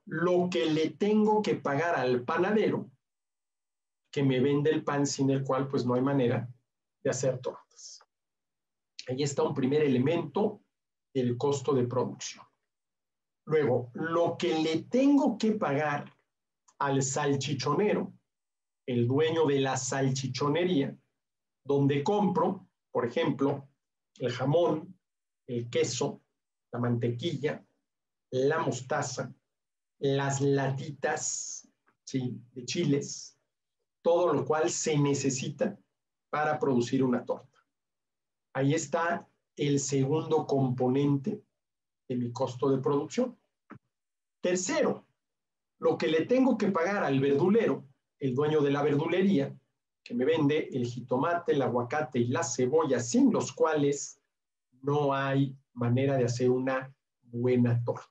lo que le tengo que pagar al panadero que me vende el pan, sin el cual pues no hay manera de hacer tortas. Ahí está un primer elemento del costo de producción. Luego, lo que le tengo que pagar al salchichonero, el dueño de la salchichonería, donde compro, por ejemplo, el jamón, el queso, la mantequilla, la mostaza, las latitas, ¿sí?, de chiles, todo lo cual se necesita para producir una torta. Ahí está el segundo componente de mi costo de producción. Tercero, lo que le tengo que pagar al verdulero, el dueño de la verdulería, que me vende el jitomate, el aguacate y la cebolla, sin los cuales no hay manera de hacer una buena torta.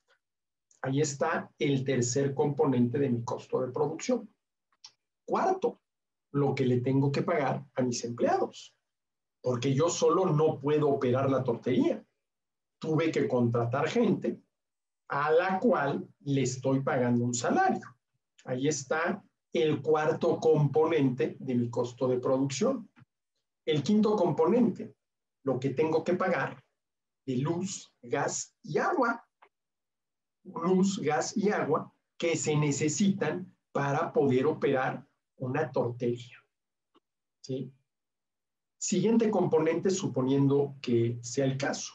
Ahí está el tercer componente de mi costo de producción. Cuarto, lo que le tengo que pagar a mis empleados, porque yo solo no puedo operar la tortería. Tuve que contratar gente a la cual le estoy pagando un salario. Ahí está el cuarto componente de mi costo de producción. El quinto componente, lo que tengo que pagar de luz, gas y agua. Luz, gas y agua que se necesitan para poder operar una tortería. ¿Sí? Siguiente componente, suponiendo que sea el caso.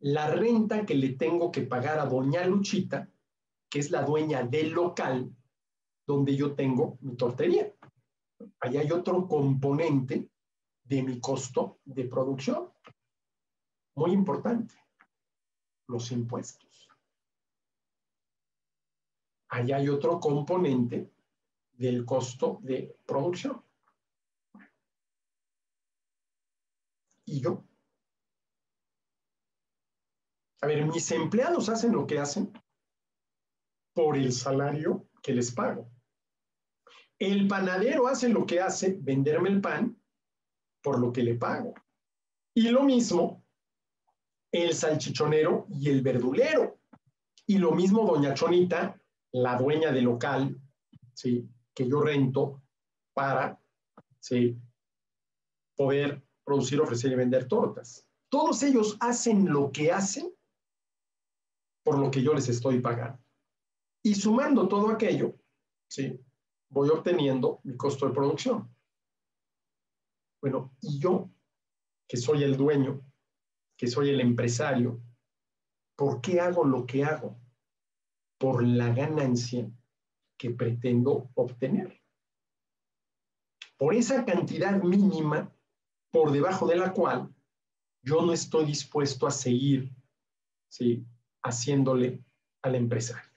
La renta que le tengo que pagar a doña Luchita, que es la dueña del local donde yo tengo mi tortería. Ahí hay otro componente de mi costo de producción. Muy importante, los impuestos. Ahí hay otro componente del costo de producción. ¿Y yo? A ver, mis empleados hacen lo que hacen por el salario que les pago. El panadero hace lo que hace, venderme el pan, por lo que le pago. Y lo mismo el salchichonero y el verdulero. Y lo mismo doña Chonita, la dueña del local, ¿sí?, que yo rento para, ¿sí?, poder producir, ofrecer y vender tortas. Todos ellos hacen lo que hacen por lo que yo les estoy pagando. Y sumando todo aquello, ¿sí?, voy obteniendo mi costo de producción. Bueno, y yo, que soy el dueño, que soy el empresario, ¿por qué hago lo que hago? Por la ganancia que pretendo obtener. Por esa cantidad mínima por debajo de la cual yo no estoy dispuesto a seguir, ¿sí?, haciéndole al empresario.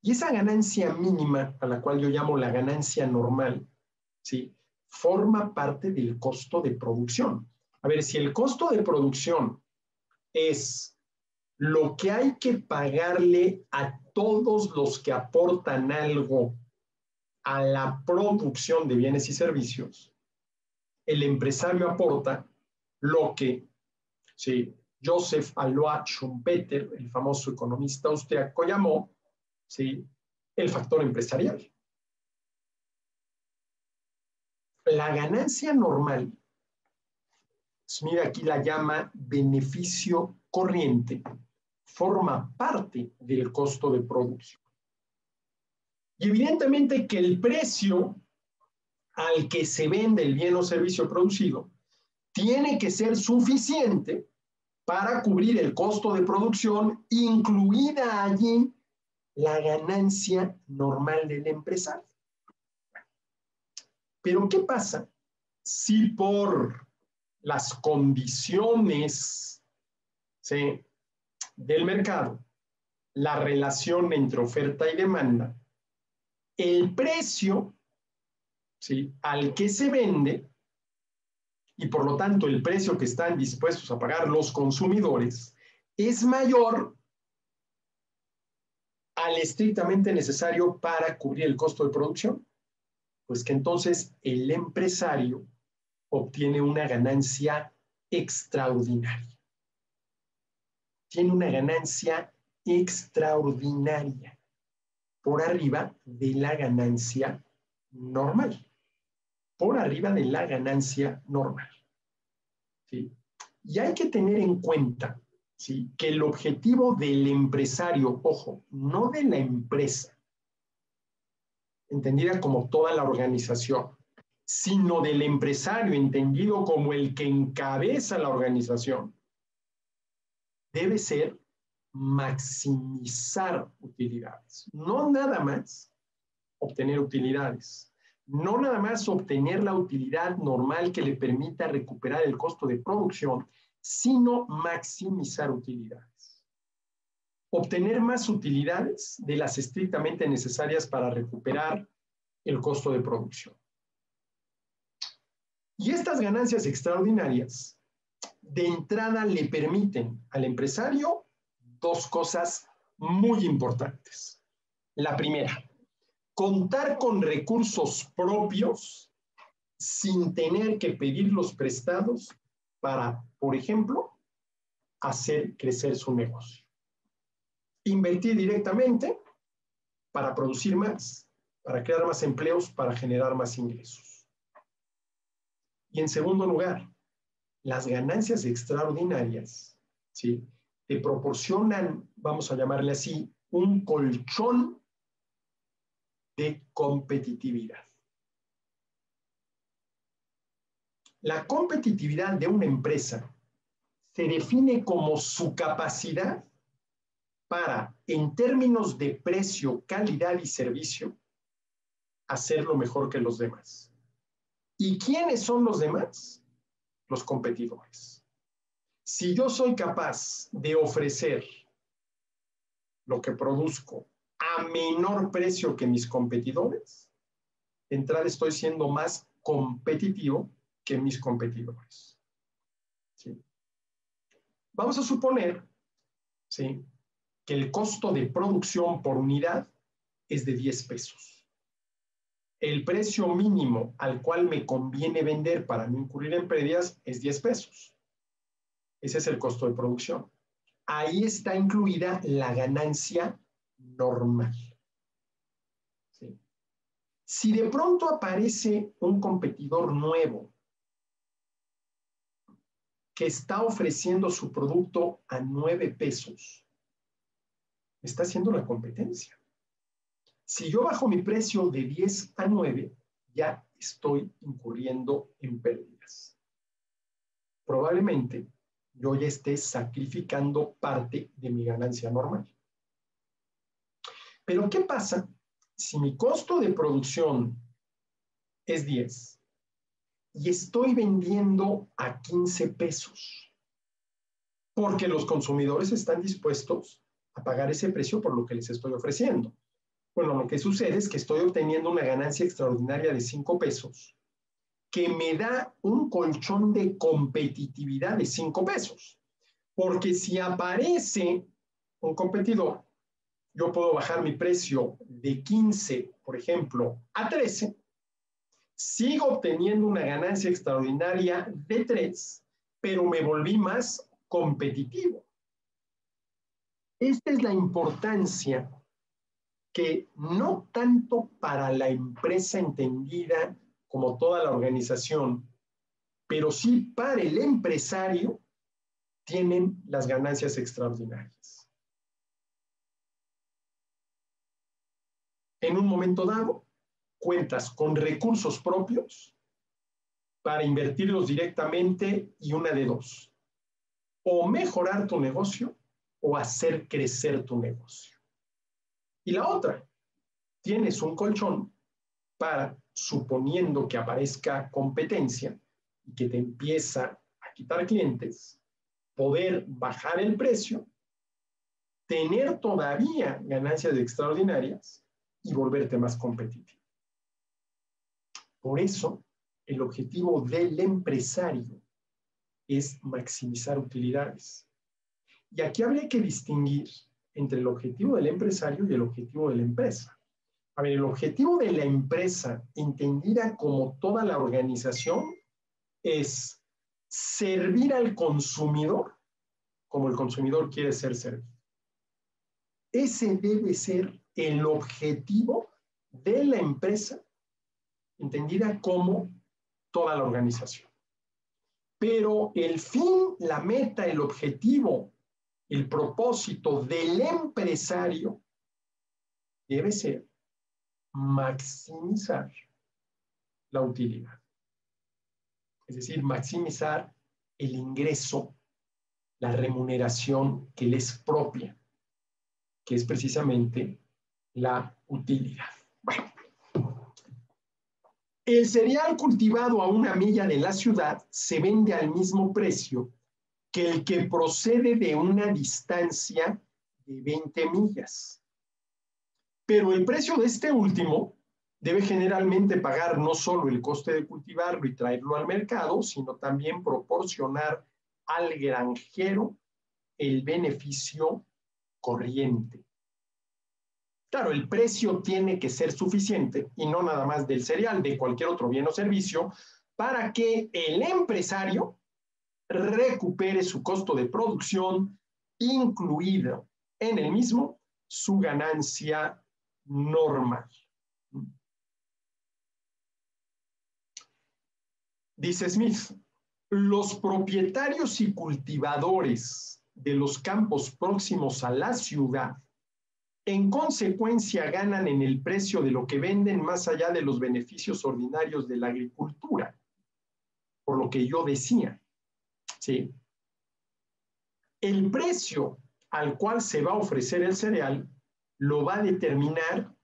Y esa ganancia mínima, a la cual yo llamo la ganancia normal, ¿sí?, forma parte del costo de producción. A ver, si el costo de producción es lo que hay que pagarle a todos los que aportan algo a la producción de bienes y servicios, el empresario aporta lo que, ¿sí?, Joseph Alois Schumpeter, el famoso economista austriaco, llamó, ¿sí?, el factor empresarial. La ganancia normal, mira, aquí la llama beneficio corriente, forma parte del costo de producción. Y evidentemente que el precio al que se vende el bien o servicio producido tiene que ser suficiente para cubrir el costo de producción, incluida allí la ganancia normal del empresario. Pero ¿qué pasa si por las condiciones, ¿sí?, del mercado la relación entre oferta y demanda, el precio, ¿sí?, al que se vende y por lo tanto el precio que están dispuestos a pagar los consumidores es mayor al estrictamente necesario para cubrir el costo de producción, pues que entonces el empresario obtiene una ganancia extraordinaria. Tiene una ganancia extraordinaria por arriba de la ganancia normal. Por arriba de la ganancia normal. ¿Sí? Y hay que tener en cuenta, ¿sí?, que el objetivo del empresario, ojo, no de la empresa, entendida como toda la organización, sino del empresario, entendido como el que encabeza la organización, debe ser maximizar utilidades, no nada más obtener utilidades, no nada más obtener la utilidad normal que le permita recuperar el costo de producción, sino maximizar utilidades. Obtener más utilidades de las estrictamente necesarias para recuperar el costo de producción. Y estas ganancias extraordinarias de entrada le permiten al empresario dos cosas muy importantes. La primera, contar con recursos propios sin tener que pedir los prestados para, por ejemplo, hacer crecer su negocio. Invertir directamente para producir más, para crear más empleos, para generar más ingresos. Y en segundo lugar, las ganancias extraordinarias, ¿sí?, te proporcionan, vamos a llamarle así, un colchón de competitividad. La competitividad de una empresa se define como su capacidad para, en términos de precio, calidad y servicio, hacerlo mejor que los demás. ¿Y quiénes son los demás? Los competidores. Si yo soy capaz de ofrecer lo que produzco a menor precio que mis competidores, de entrada estoy siendo más competitivo que mis competidores. ¿Sí? Vamos a suponer, ¿sí?, que el costo de producción por unidad es de 10 pesos. El precio mínimo al cual me conviene vender para no incurrir en pérdidas es 10 pesos. Ese es el costo de producción. Ahí está incluida la ganancia normal. ¿Sí? Si de pronto aparece un competidor nuevo que está ofreciendo su producto a 9 pesos, está haciendo la competencia. Si yo bajo mi precio de 10 a 9, ya estoy incurriendo en pérdidas. Probablemente yo ya esté sacrificando parte de mi ganancia normal. Pero ¿qué pasa si mi costo de producción es 10 y estoy vendiendo a 15 pesos? Porque los consumidores están dispuestos a pagar ese precio por lo que les estoy ofreciendo. Bueno, lo que sucede es que estoy obteniendo una ganancia extraordinaria de 5 pesos que me da un colchón de competitividad de 5 pesos. Porque si aparece un competidor, yo puedo bajar mi precio de 15, por ejemplo, a 13, sigo obteniendo una ganancia extraordinaria de 3, pero me volví más competitivo. Esta es la importancia que no tanto para la empresa entendida como toda la organización, pero sí para el empresario, tienen las ganancias extraordinarias. En un momento dado, cuentas con recursos propios para invertirlos directamente y una de dos: o mejorar tu negocio o hacer crecer tu negocio. Y la otra, tienes un colchón para, suponiendo que aparezca competencia y que te empieza a quitar clientes, poder bajar el precio tener todavía ganancias extraordinarias y volverte más competitivo. Por eso, el objetivo del empresario es maximizar utilidades. Y aquí habría que distinguir entre el objetivo del empresario y el objetivo de la empresa. A ver, el objetivo de la empresa, entendida como toda la organización, es servir al consumidor como el consumidor quiere ser servido. Ese debe ser el objetivo de la empresa, entendida como toda la organización. Pero el fin, la meta, el objetivo, el propósito del empresario debe ser maximizar la utilidad. Es decir, maximizar el ingreso, la remuneración que le es propia, que es precisamente la utilidad. Bueno, el cereal cultivado a 1 milla de la ciudad se vende al mismo precio que el que procede de una distancia de 20 millas. Pero el precio de este último debe generalmente pagar no solo el coste de cultivarlo y traerlo al mercado, sino también proporcionar al granjero el beneficio corriente. Claro, el precio tiene que ser suficiente, y no nada más del cereal, de cualquier otro bien o servicio, para que el empresario recupere su costo de producción, incluido en el mismo su ganancia normal. Dice Smith, los propietarios y cultivadores de los campos próximos a la ciudad, en consecuencia, ganan en el precio de lo que venden más allá de los beneficios ordinarios de la agricultura, por lo que yo decía, ¿sí? El precio al cual se va a ofrecer el cereal lo va a determinar,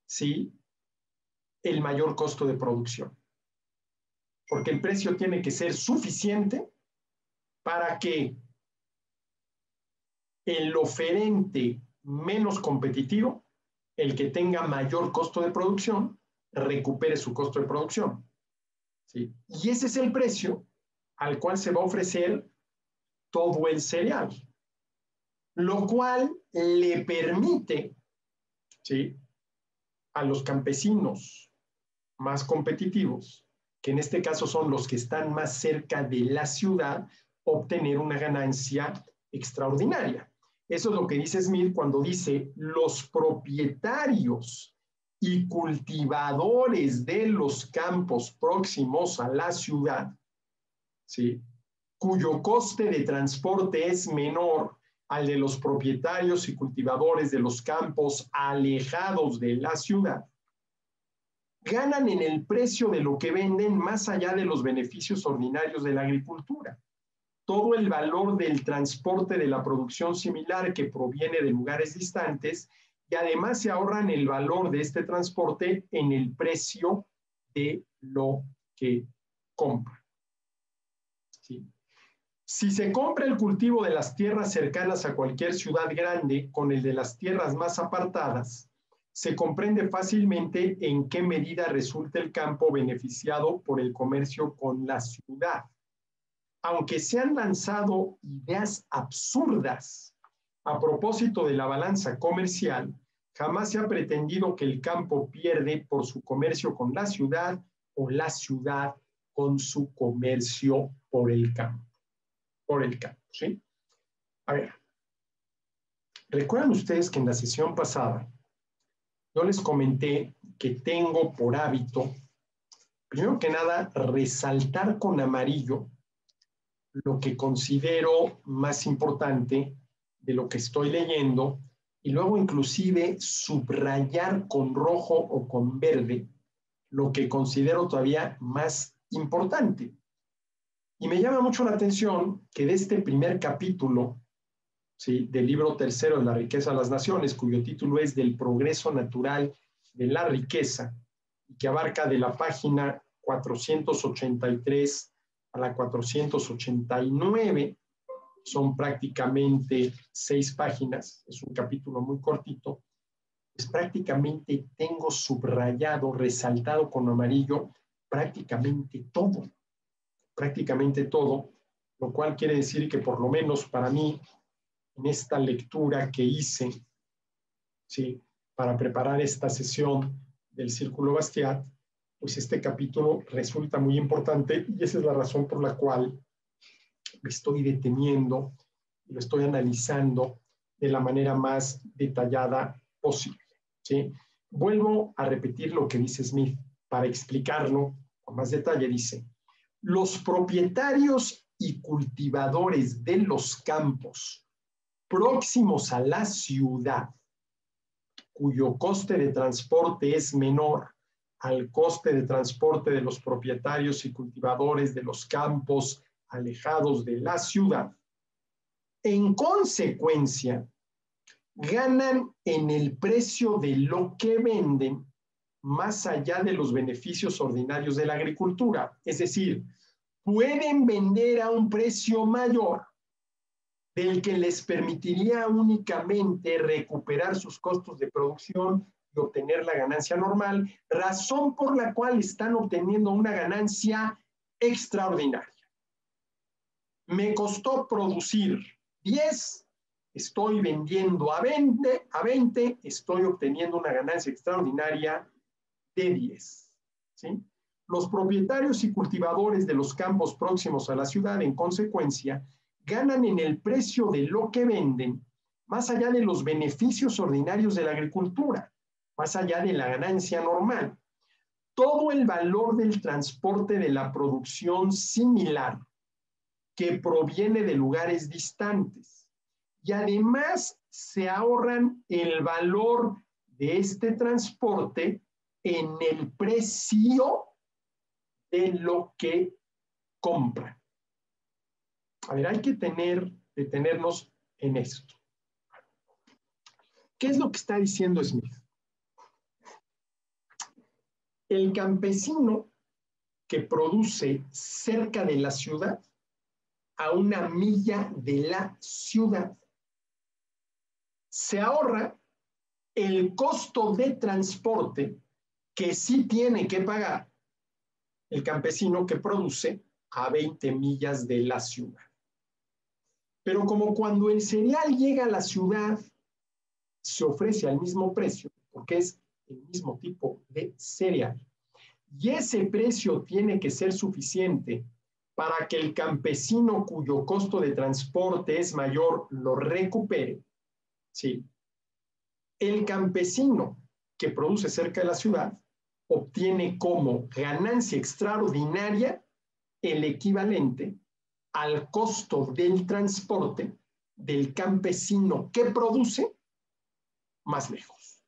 ¿sí?, el mayor costo de producción. Porque el precio tiene que ser suficiente para que el oferente menos competitivo, el que tenga mayor costo de producción, recupere su costo de producción. ¿Sí? Y ese es el precio al cual se va a ofrecer todo el cereal, lo cual le permite, ¿sí?, a los campesinos más competitivos, que en este caso son los que están más cerca de la ciudad, obtener una ganancia extraordinaria. Eso es lo que dice Smith cuando dice los propietarios y cultivadores de los campos próximos a la ciudad, ¿sí?, cuyo coste de transporte es menor al de los propietarios y cultivadores de los campos alejados de la ciudad, ganan en el precio de lo que venden más allá de los beneficios ordinarios de la agricultura. Todo el valor del transporte de la producción similar que proviene de lugares distantes, y además se ahorran el valor de este transporte en el precio de lo que compran. ¿Sí? Si se compra el cultivo de las tierras cercanas a cualquier ciudad grande con el de las tierras más apartadas, se comprende fácilmente en qué medida resulta el campo beneficiado por el comercio con la ciudad. Aunque se han lanzado ideas absurdas a propósito de la balanza comercial, jamás se ha pretendido que el campo pierde por su comercio con la ciudad o la ciudad con su comercio por el campo. ¿Sí? A ver, ¿recuerdan ustedes que en la sesión pasada yo les comenté que tengo por hábito, primero que nada, resaltar con amarillo lo que considero más importante de lo que estoy leyendo y luego inclusive subrayar con rojo o con verde lo que considero todavía más importante? Y me llama mucho la atención que de este primer capítulo, ¿sí?, del libro tercero de La riqueza de las naciones, cuyo título es Del progreso natural de la riqueza, y que abarca de la página 483 a la 489, son prácticamente 6 páginas, es un capítulo muy cortito, pues prácticamente tengo subrayado, resaltado con amarillo, prácticamente todo, lo cual quiere decir que por lo menos para mí, en esta lectura que hice, ¿sí?, para preparar esta sesión del Círculo Bastiat, pues este capítulo resulta muy importante y esa es la razón por la cual me estoy deteniendo y lo estoy analizando de la manera más detallada posible, ¿sí? Vuelvo a repetir lo que dice Smith para explicarlo con más detalle. Dice: los propietarios y cultivadores de los campos próximos a la ciudad, cuyo coste de transporte es menor al coste de transporte de los propietarios y cultivadores de los campos alejados de la ciudad, en consecuencia, ganan en el precio de lo que venden más allá de los beneficios ordinarios de la agricultura. Es decir, pueden vender a un precio mayor del que les permitiría únicamente recuperar sus costos de producción y obtener la ganancia normal, razón por la cual están obteniendo una ganancia extraordinaria. Me costó producir 10, estoy vendiendo a 20, estoy obteniendo una ganancia extraordinaria de 10. ¿Sí? Los propietarios y cultivadores de los campos próximos a la ciudad, en consecuencia, ganan en el precio de lo que venden, más allá de los beneficios ordinarios de la agricultura, más allá de la ganancia normal. Todo el valor del transporte de la producción similar que proviene de lugares distantes. Y además se ahorran el valor de este transporte en el precio de lo que compran. A ver, hay que detenernos en esto. ¿Qué es lo que está diciendo Smith? El campesino que produce cerca de la ciudad, a 1 milla de la ciudad, se ahorra el costo de transporte que sí tiene que pagar el campesino que produce a 20 millas de la ciudad. Pero como cuando el cereal llega a la ciudad se ofrece al mismo precio, porque es el mismo tipo de cereal, y ese precio tiene que ser suficiente para que el campesino cuyo costo de transporte es mayor lo recupere, ¿sí? El campesino que produce cerca de la ciudad obtiene como ganancia extraordinaria el equivalente al costo del transporte del campesino que produce más lejos.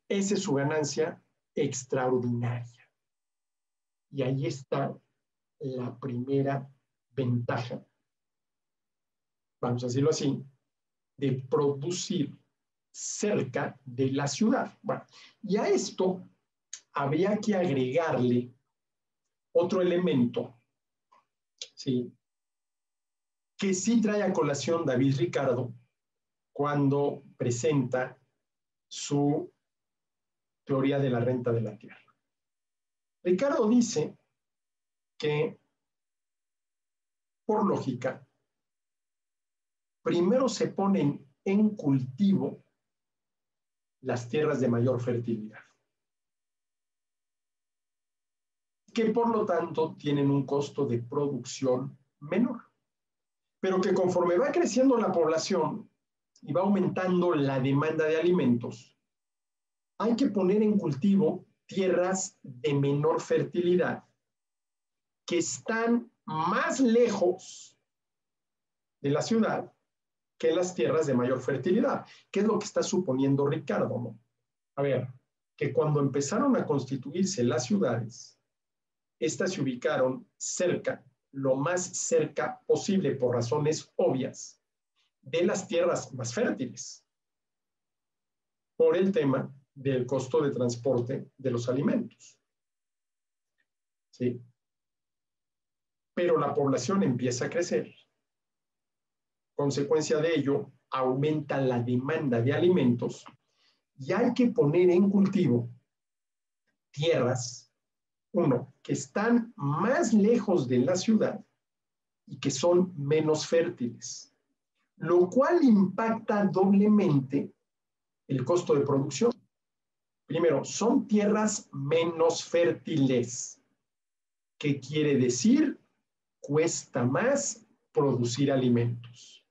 Esa es su ganancia extraordinaria. Y ahí está la primera ventaja, vamos a decirlo así, de producir cerca de la ciudad. Bueno, y a esto habría que agregarle otro elemento, ¿sí?, que sí trae a colación David Ricardo cuando presenta su teoría de la renta de la tierra. Ricardo dice que, por lógica, primero se ponen en cultivo las tierras de mayor fertilidad, que por lo tanto tienen un costo de producción menor, pero que conforme va creciendo la población y va aumentando la demanda de alimentos, hay que poner en cultivo tierras de menor fertilidad que están más lejos de la ciudad que las tierras de mayor fertilidad. ¿Qué es lo que está suponiendo Ricardo, no? A ver, que cuando empezaron a constituirse las ciudades, estas se ubicaron cerca, lo más cerca posible por razones obvias, de las tierras más fértiles, por el tema del costo de transporte de los alimentos. ¿Sí? pero la población empieza a crecer. Consecuencia de ello, aumenta la demanda de alimentos y hay que poner en cultivo tierras, uno, que están más lejos de la ciudad y que son menos fértiles, lo cual impacta doblemente el costo de producción. Primero, son tierras menos fértiles. ¿Qué quiere decir? Cuesta más producir alimentos.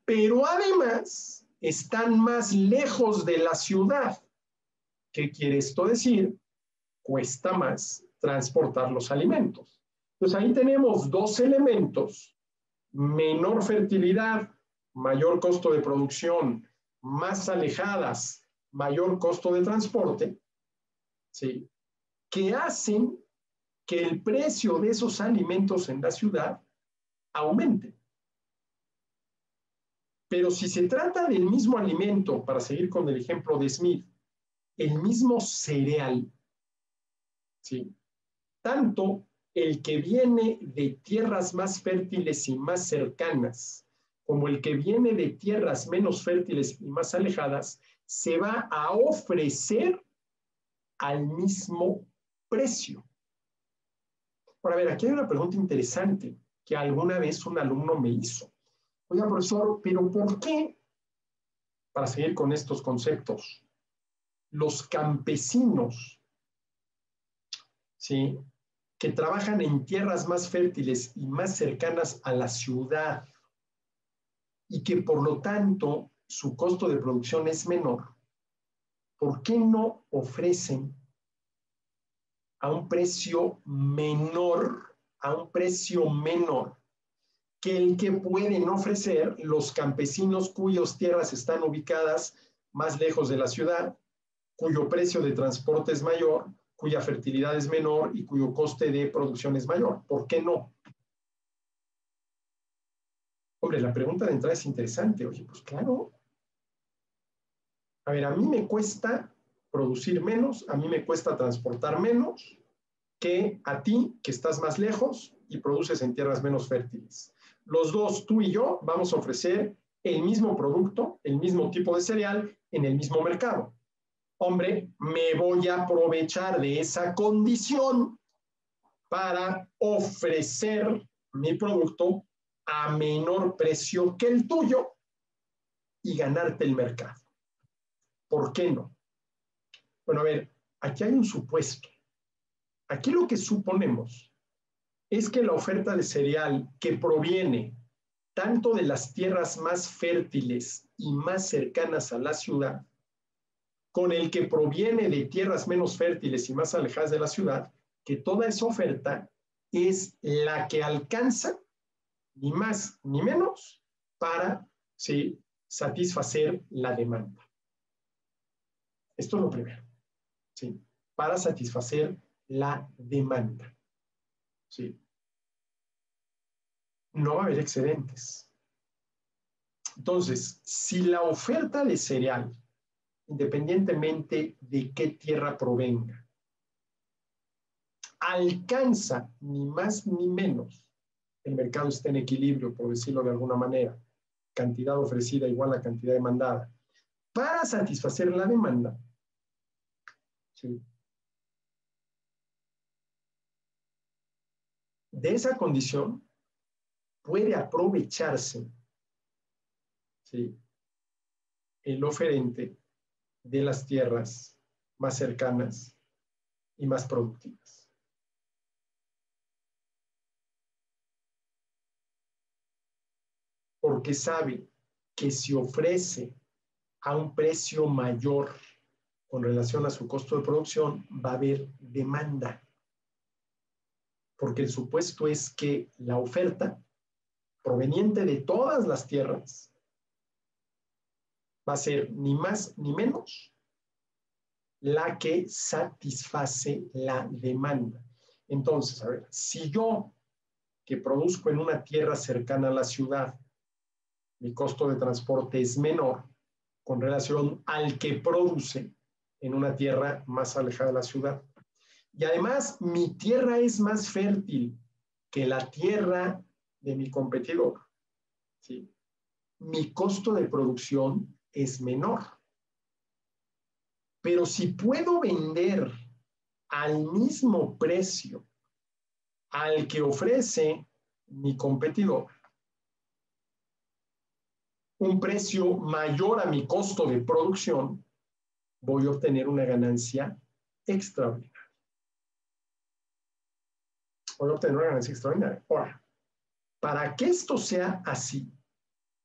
Pero además, están más lejos de la ciudad. ¿Qué quiere esto decir? Cuesta más transportar los alimentos. Entonces ahí tenemos dos elementos: menor fertilidad, mayor costo de producción, más alejadas, mayor costo de transporte, ¿sí?, que hacen que el precio de esos alimentos en la ciudad aumente. Pero si se trata del mismo alimento, para seguir con el ejemplo de Smith, el mismo cereal, ¿sí?, tanto el que viene de tierras más fértiles y más cercanas, como el que viene de tierras menos fértiles y más alejadas, se va a ofrecer al mismo precio. Ahora, a ver, aquí hay una pregunta interesante que alguna vez un alumno me hizo. Oiga, profesor, ¿pero por qué, para seguir con estos conceptos, los campesinos, ¿sí?, que trabajan en tierras más fértiles y más cercanas a la ciudad y que por lo tanto su costo de producción es menor, ¿por qué no ofrecen a un precio menor, que el que pueden ofrecer los campesinos cuyas tierras están ubicadas más lejos de la ciudad, cuyo precio de transporte es mayor, cuya fertilidad es menor y cuyo coste de producción es mayor? ¿Por qué no? Hombre, la pregunta de entrada es interesante. Oye, pues claro. A ver, a mí me cuesta producir menos, a mí me cuesta transportar menos que a ti, que estás más lejos y produces en tierras menos fértiles. Los dos, tú y yo, vamos a ofrecer el mismo producto, el mismo tipo de cereal en el mismo mercado. Hombre, me voy a aprovechar de esa condición para ofrecer mi producto a menor precio que el tuyo y ganarte el mercado. ¿Por qué no? Bueno, a ver, aquí hay un supuesto. Aquí lo que suponemos es que la oferta de cereal que proviene tanto de las tierras más fértiles y más cercanas a la ciudad, con el que proviene de tierras menos fértiles y más alejadas de la ciudad, que toda esa oferta es la que alcanza, ni más ni menos, para, ¿sí?, satisfacer la demanda. Esto es lo primero, ¿sí?, para satisfacer la demanda, ¿sí? No va a haber excedentes. Entonces, si la oferta de cereal, independientemente de qué tierra provenga, alcanza ni más ni menos, el mercado está en equilibrio, por decirlo de alguna manera, cantidad ofrecida igual a cantidad demandada, para satisfacer la demanda, ¿sí?, de esa condición puede aprovecharse, ¿sí?, el oferente de las tierras más cercanas y más productivas. Porque sabe que si ofrece a un precio mayor con relación a su costo de producción, va a haber demanda. Porque el supuesto es que la oferta proveniente de todas las tierras va a ser ni más ni menos la que satisface la demanda. Entonces, a ver, si yo, que produzco en una tierra cercana a la ciudad, mi costo de transporte es menor con relación al que produce en una tierra más alejada de la ciudad, y además mi tierra es más fértil que la tierra de mi competidor, ¿sí?, mi costo de producción es menor. Pero si puedo vender al mismo precio al que ofrece mi competidor, un precio mayor a mi costo de producción, voy a obtener una ganancia extraordinaria. Voy a obtener una ganancia extraordinaria. Ahora, para que esto sea así,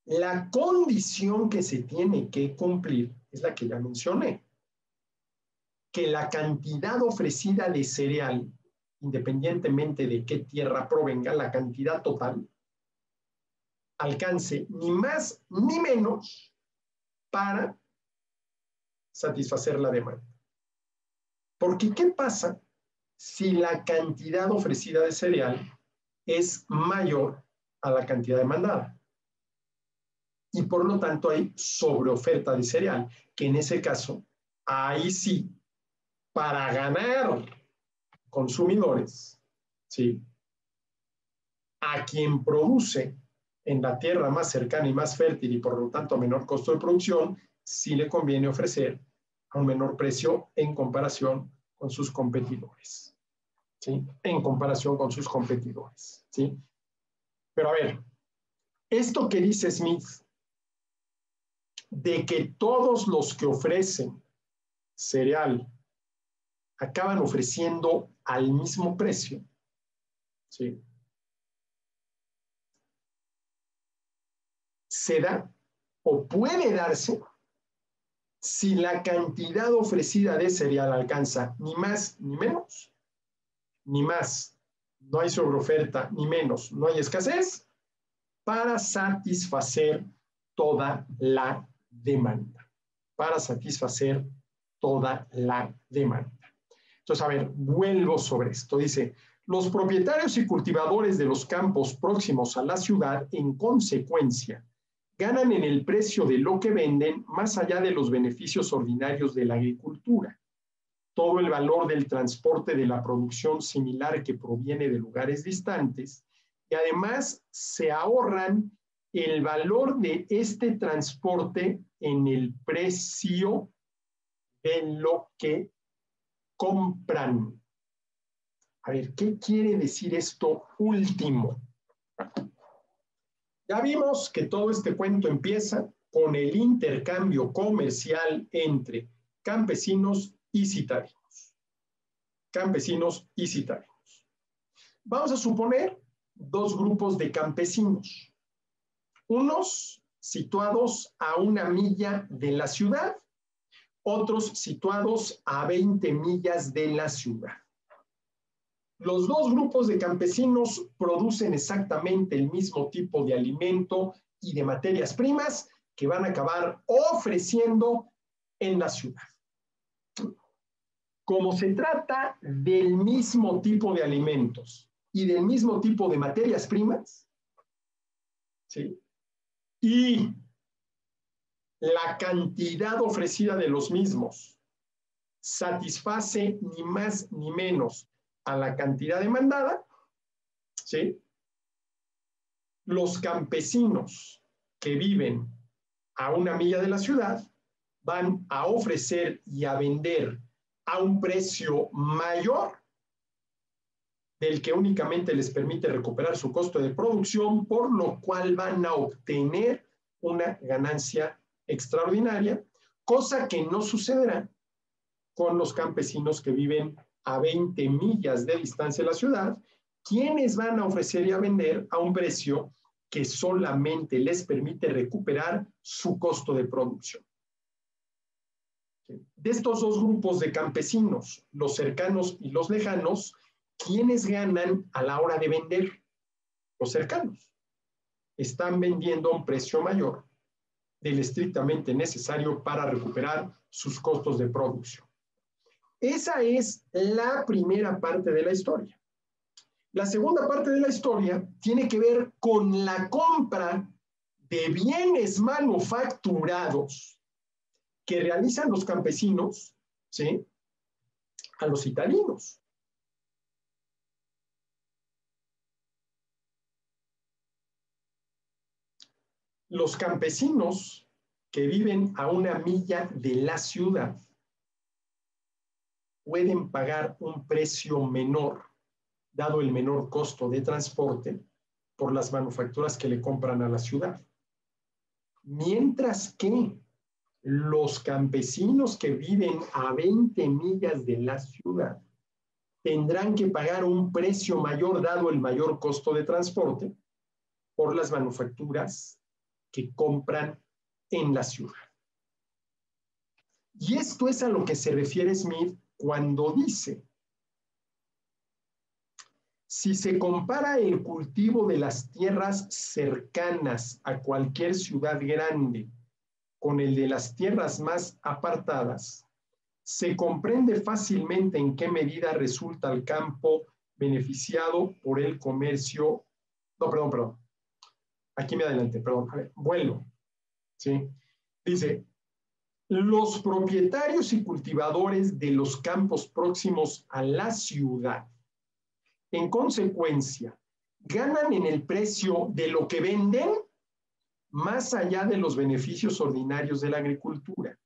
la condición que se tiene que cumplir es la que ya mencioné, que la cantidad ofrecida de cereal, independientemente de qué tierra provenga, la cantidad total, alcance ni más ni menos para satisfacer la demanda. Porque, ¿qué pasa si la cantidad ofrecida de cereal es mayor a la cantidad demandada? Y por lo tanto hay sobreoferta de cereal, que en ese caso, ahí sí, para ganar consumidores, ¿sí?, a quien produce en la tierra más cercana y más fértil y por lo tanto a menor costo de producción, sí le conviene ofrecer a un menor precio en comparación con sus competidores, ¿sí?, en comparación con sus competidores, ¿sí? Pero a ver, esto que dice Smith, de que todos los que ofrecen cereal acaban ofreciendo al mismo precio, ¿sí?, se da o puede darse si la cantidad ofrecida de cereal alcanza ni más ni menos, ni más, no hay sobreoferta, ni menos, no hay escasez, para satisfacer toda la demanda. Para satisfacer toda la demanda. Entonces, a ver, vuelvo sobre esto. Dice, los propietarios y cultivadores de los campos próximos a la ciudad, en consecuencia, ganan en el precio de lo que venden más allá de los beneficios ordinarios de la agricultura. Todo el valor del transporte de la producción similar que proviene de lugares distantes y además se ahorran el valor de este transporte en el precio de lo que compran. A ver, ¿qué quiere decir esto último? Ya vimos que todo este cuento empieza con el intercambio comercial entre campesinos y citadinos. Campesinos y citadinos. Vamos a suponer dos grupos de campesinos. Unos situados a 1 milla de la ciudad, otros situados a 20 millas de la ciudad. Los dos grupos de campesinos producen exactamente el mismo tipo de alimento y de materias primas que van a acabar ofreciendo en la ciudad. Como se trata del mismo tipo de alimentos y del mismo tipo de materias primas, ¿sí?, y la cantidad ofrecida de los mismos satisface ni más ni menos a la cantidad demandada, ¿sí?, los campesinos que viven a 1 milla de la ciudad van a ofrecer y a vender a un precio mayor del que únicamente les permite recuperar su costo de producción, por lo cual van a obtener una ganancia extraordinaria, cosa que no sucederá con los campesinos que viven a 20 millas de distancia de la ciudad, quienes van a ofrecer y a vender a un precio que solamente les permite recuperar su costo de producción. De estos dos grupos de campesinos, los cercanos y los lejanos, ¿quiénes ganan a la hora de vender? Los cercanos. Están vendiendo a un precio mayor del estrictamente necesario para recuperar sus costos de producción. Esa es la primera parte de la historia. La segunda parte de la historia tiene que ver con la compra de bienes manufacturados que realizan los campesinos, ¿sí?, a los citadinos. Los campesinos que viven a 1 milla de la ciudad pueden pagar un precio menor, dado el menor costo de transporte, por las manufacturas que le compran a la ciudad. Mientras que los campesinos que viven a 20 millas de la ciudad tendrán que pagar un precio mayor, dado el mayor costo de transporte, por las manufacturas que compran en la ciudad. Y esto es a lo que se refiere Smith cuando dice: si se compara el cultivo de las tierras cercanas a cualquier ciudad grande con el de las tierras más apartadas, se comprende fácilmente en qué medida resulta el campo beneficiado por el comercio. No, perdón. Aquí me adelanté, perdón. A ver, vuelvo. ¿Sí? Dice: los propietarios y cultivadores de los campos próximos a la ciudad, en consecuencia, ganan en el precio de lo que venden más allá de los beneficios ordinarios de la agricultura.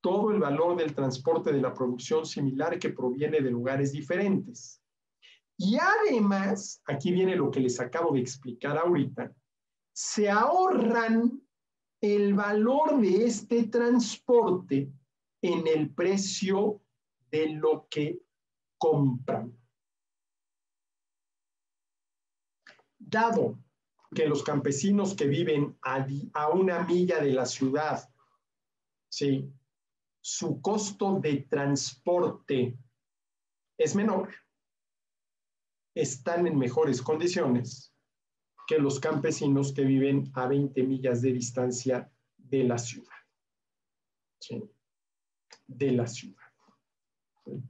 Todo el valor del transporte de la producción similar que proviene de lugares diferentes. Y además, aquí viene lo que les acabo de explicar ahorita, se ahorran el valor de este transporte en el precio de lo que compran. Dado que los campesinos que viven a 1 milla de la ciudad, ¿sí?, su costo de transporte es menor, están en mejores condiciones que los campesinos que viven a 20 millas de distancia de la ciudad. ¿Sí? De la ciudad. ¿Sí?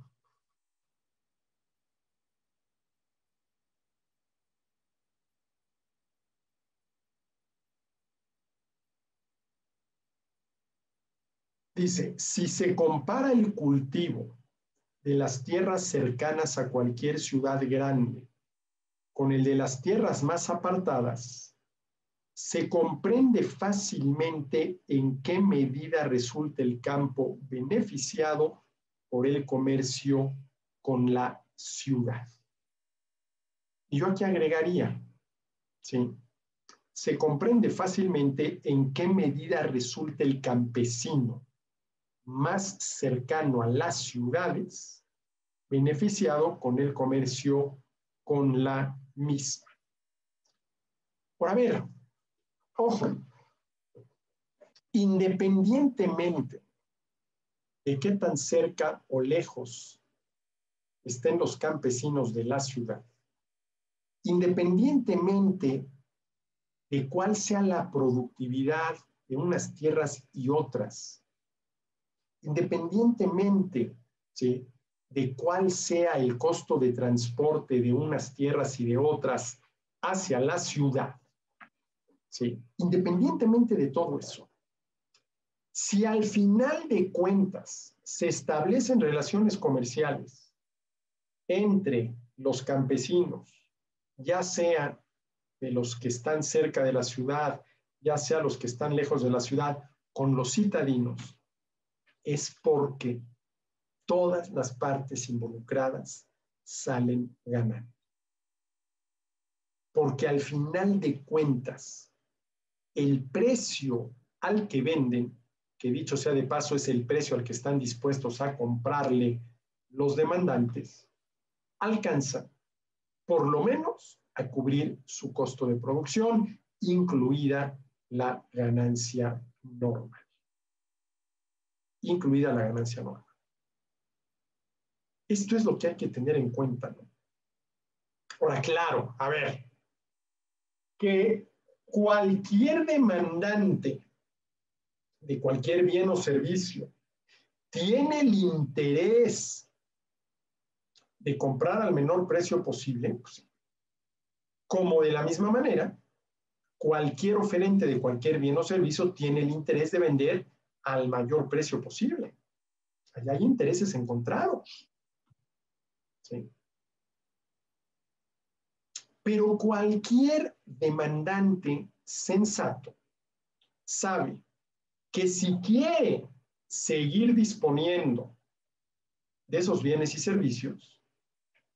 Dice: si se compara el cultivo de las tierras cercanas a cualquier ciudad grande con el de las tierras más apartadas, se comprende fácilmente en qué medida resulta el campo beneficiado por el comercio con la ciudad. Y yo aquí agregaría, ¿sí?, se comprende fácilmente en qué medida resulta el campesino más cercano a las ciudades beneficiado con el comercio con la misma. Por haber, ojo, independientemente de qué tan cerca o lejos estén los campesinos de la ciudad, independientemente de cuál sea la productividad de unas tierras y otras, independientemente, ¿sí?, de cuál sea el costo de transporte de unas tierras y de otras hacia la ciudad, ¿sí?, independientemente de todo eso, si al final de cuentas se establecen relaciones comerciales entre los campesinos, ya sea de los que están cerca de la ciudad, ya sea los que están lejos de la ciudad, con los citadinos, es porque todas las partes involucradas salen ganando. Porque al final de cuentas, el precio al que venden, que dicho sea de paso es el precio al que están dispuestos a comprarle los demandantes, alcanza por lo menos a cubrir su costo de producción, incluida la ganancia normal. Incluida la ganancia normal. Esto es lo que hay que tener en cuenta, ¿no? Ahora, claro, a ver, que cualquier demandante de cualquier bien o servicio tiene el interés de comprar al menor precio posible, pues, como de la misma manera, cualquier oferente de cualquier bien o servicio tiene el interés de vender al mayor precio posible. Allá hay intereses encontrados. ¿Sí? Pero cualquier demandante sensato sabe que si quiere seguir disponiendo de esos bienes y servicios,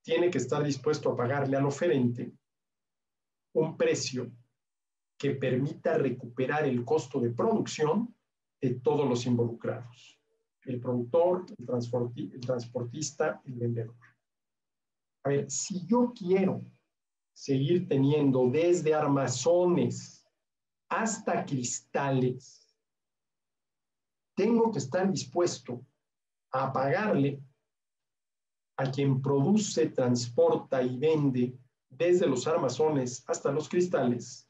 tiene que estar dispuesto a pagarle al oferente un precio que permita recuperar el costo de producción de todos los involucrados: el productor, el transportista, el vendedor. A ver, si yo quiero seguir teniendo desde armazones hasta cristales, tengo que estar dispuesto a pagarle a quien produce, transporta y vende desde los armazones hasta los cristales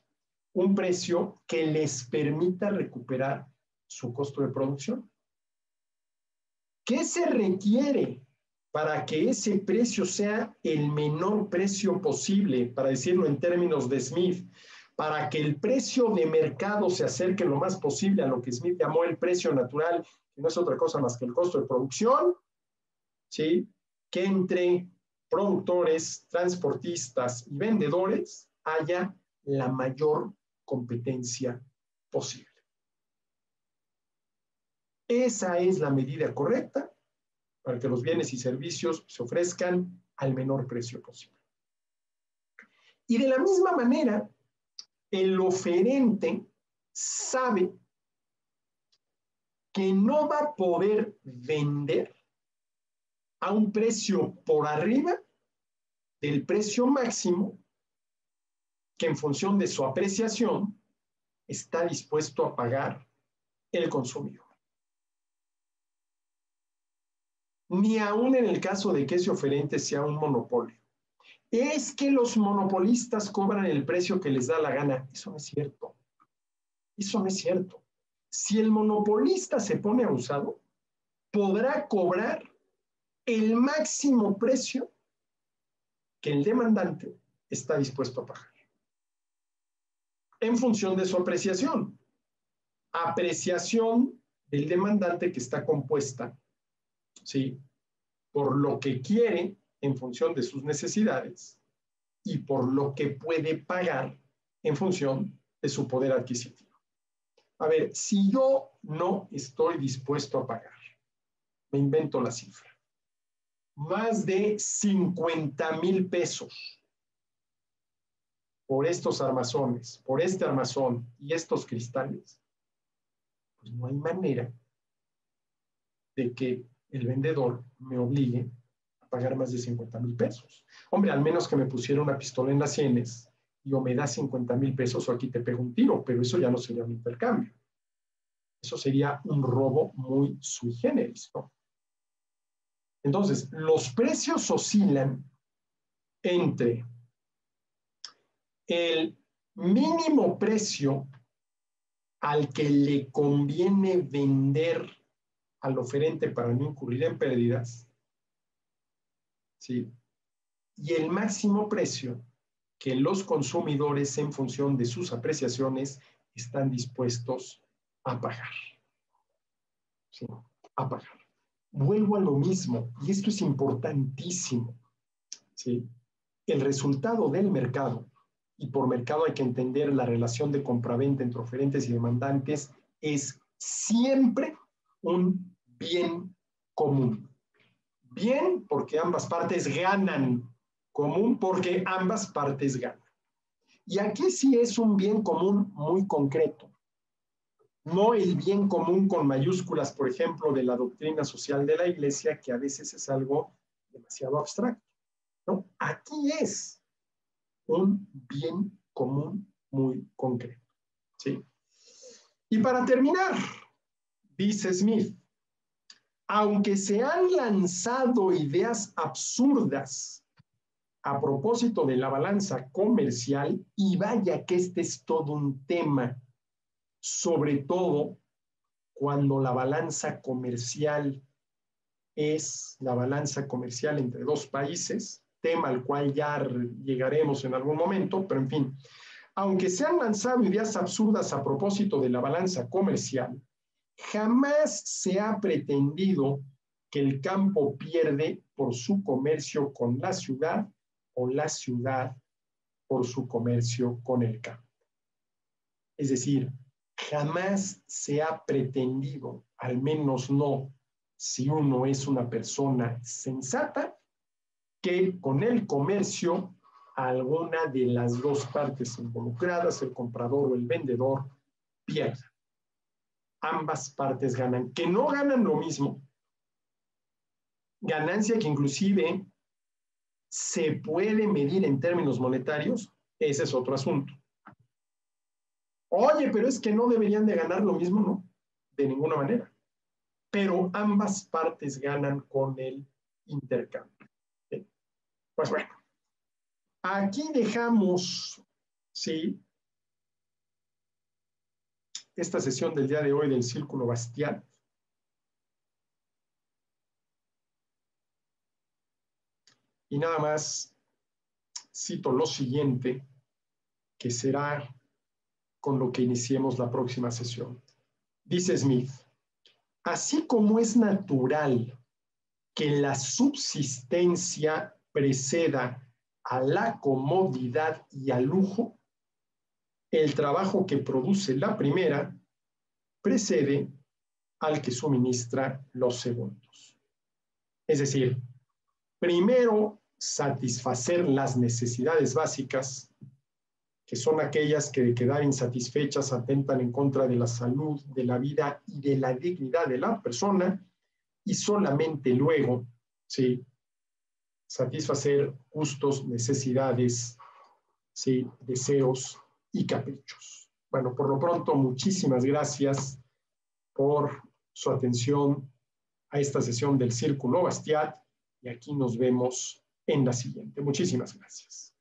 un precio que les permita recuperar su costo de producción. ¿Qué se requiere para que ese precio sea el menor precio posible, para decirlo en términos de Smith, para que el precio de mercado se acerque lo más posible a lo que Smith llamó el precio natural, que no es otra cosa más que el costo de producción? ¿Sí? Que entre productores, transportistas y vendedores haya la mayor competencia posible. Esa es la medida correcta para que los bienes y servicios se ofrezcan al menor precio posible. Y de la misma manera, el oferente sabe que no va a poder vender a un precio por arriba del precio máximo que, en función de su apreciación, está dispuesto a pagar el consumidor. Ni aún en el caso de que ese oferente sea un monopolio. Es que los monopolistas cobran el precio que les da la gana. Eso no es cierto. Eso no es cierto. Si el monopolista se pone abusado, podrá cobrar el máximo precio que el demandante está dispuesto a pagar, en función de su apreciación. Apreciación del demandante que está compuesta, ¿sí?, por lo que quiere en función de sus necesidades y por lo que puede pagar en función de su poder adquisitivo. A ver, si yo no estoy dispuesto a pagar, me invento la cifra, más de 50,000 pesos por estos armazones, por este armazón y estos cristales, pues no hay manera de que el vendedor me obligue a pagar más de 50,000 pesos. Hombre, al menos que me pusiera una pistola en las sienes y o me da 50,000 pesos o aquí te pego un tiro, pero eso ya no sería un intercambio. Eso sería un robo muy sui generis, ¿no? Entonces, los precios oscilan entre el mínimo precio al que le conviene vender al oferente para no incurrir en pérdidas, ¿sí?, y el máximo precio que los consumidores, en función de sus apreciaciones, están dispuestos a pagar. ¿Sí?, a pagar. Vuelvo a lo mismo, y esto es importantísimo, ¿sí? El resultado del mercado, y por mercado hay que entender la relación de compraventa entre oferentes y demandantes, es siempre un bien común. Bien porque ambas partes ganan, común porque ambas partes ganan. Y aquí sí es un bien común muy concreto. No el bien común con mayúsculas, por ejemplo, de la doctrina social de la Iglesia, que a veces es algo demasiado abstracto, ¿no? Aquí es un bien común muy concreto, ¿sí? Y para terminar, dice Smith, aunque se han lanzado ideas absurdas a propósito de la balanza comercial, y vaya que este es todo un tema, sobre todo cuando la balanza comercial es la balanza comercial entre dos países, tema al cual ya llegaremos en algún momento, pero en fin, aunque se han lanzado ideas absurdas a propósito de la balanza comercial, jamás se ha pretendido que el campo pierde por su comercio con la ciudad o la ciudad por su comercio con el campo. Es decir, jamás se ha pretendido, al menos no si uno es una persona sensata, que con el comercio alguna de las dos partes involucradas, el comprador o el vendedor, pierda. Ambas partes ganan. Que no ganan lo mismo, ganancia que inclusive se puede medir en términos monetarios, ese es otro asunto. Oye, pero es que no deberían de ganar lo mismo, ¿no? De ninguna manera. Pero ambas partes ganan con el intercambio. ¿Sí? Pues bueno, aquí dejamos, ¿sí?, esta sesión del día de hoy del Círculo Bastiat. Y nada más cito lo siguiente, que será con lo que iniciemos la próxima sesión. Dice Smith, así como es natural que la subsistencia preceda a la comodidad y al lujo, el trabajo que produce la primera precede al que suministra los segundos. Es decir, primero satisfacer las necesidades básicas, que son aquellas que de quedar insatisfechas atentan en contra de la salud, de la vida y de la dignidad de la persona, y solamente luego, ¿sí?, satisfacer gustos, necesidades, ¿sí?, deseos y caprichos. Bueno, por lo pronto, muchísimas gracias por su atención a esta sesión del Círculo Bastiat y aquí nos vemos en la siguiente. Muchísimas gracias.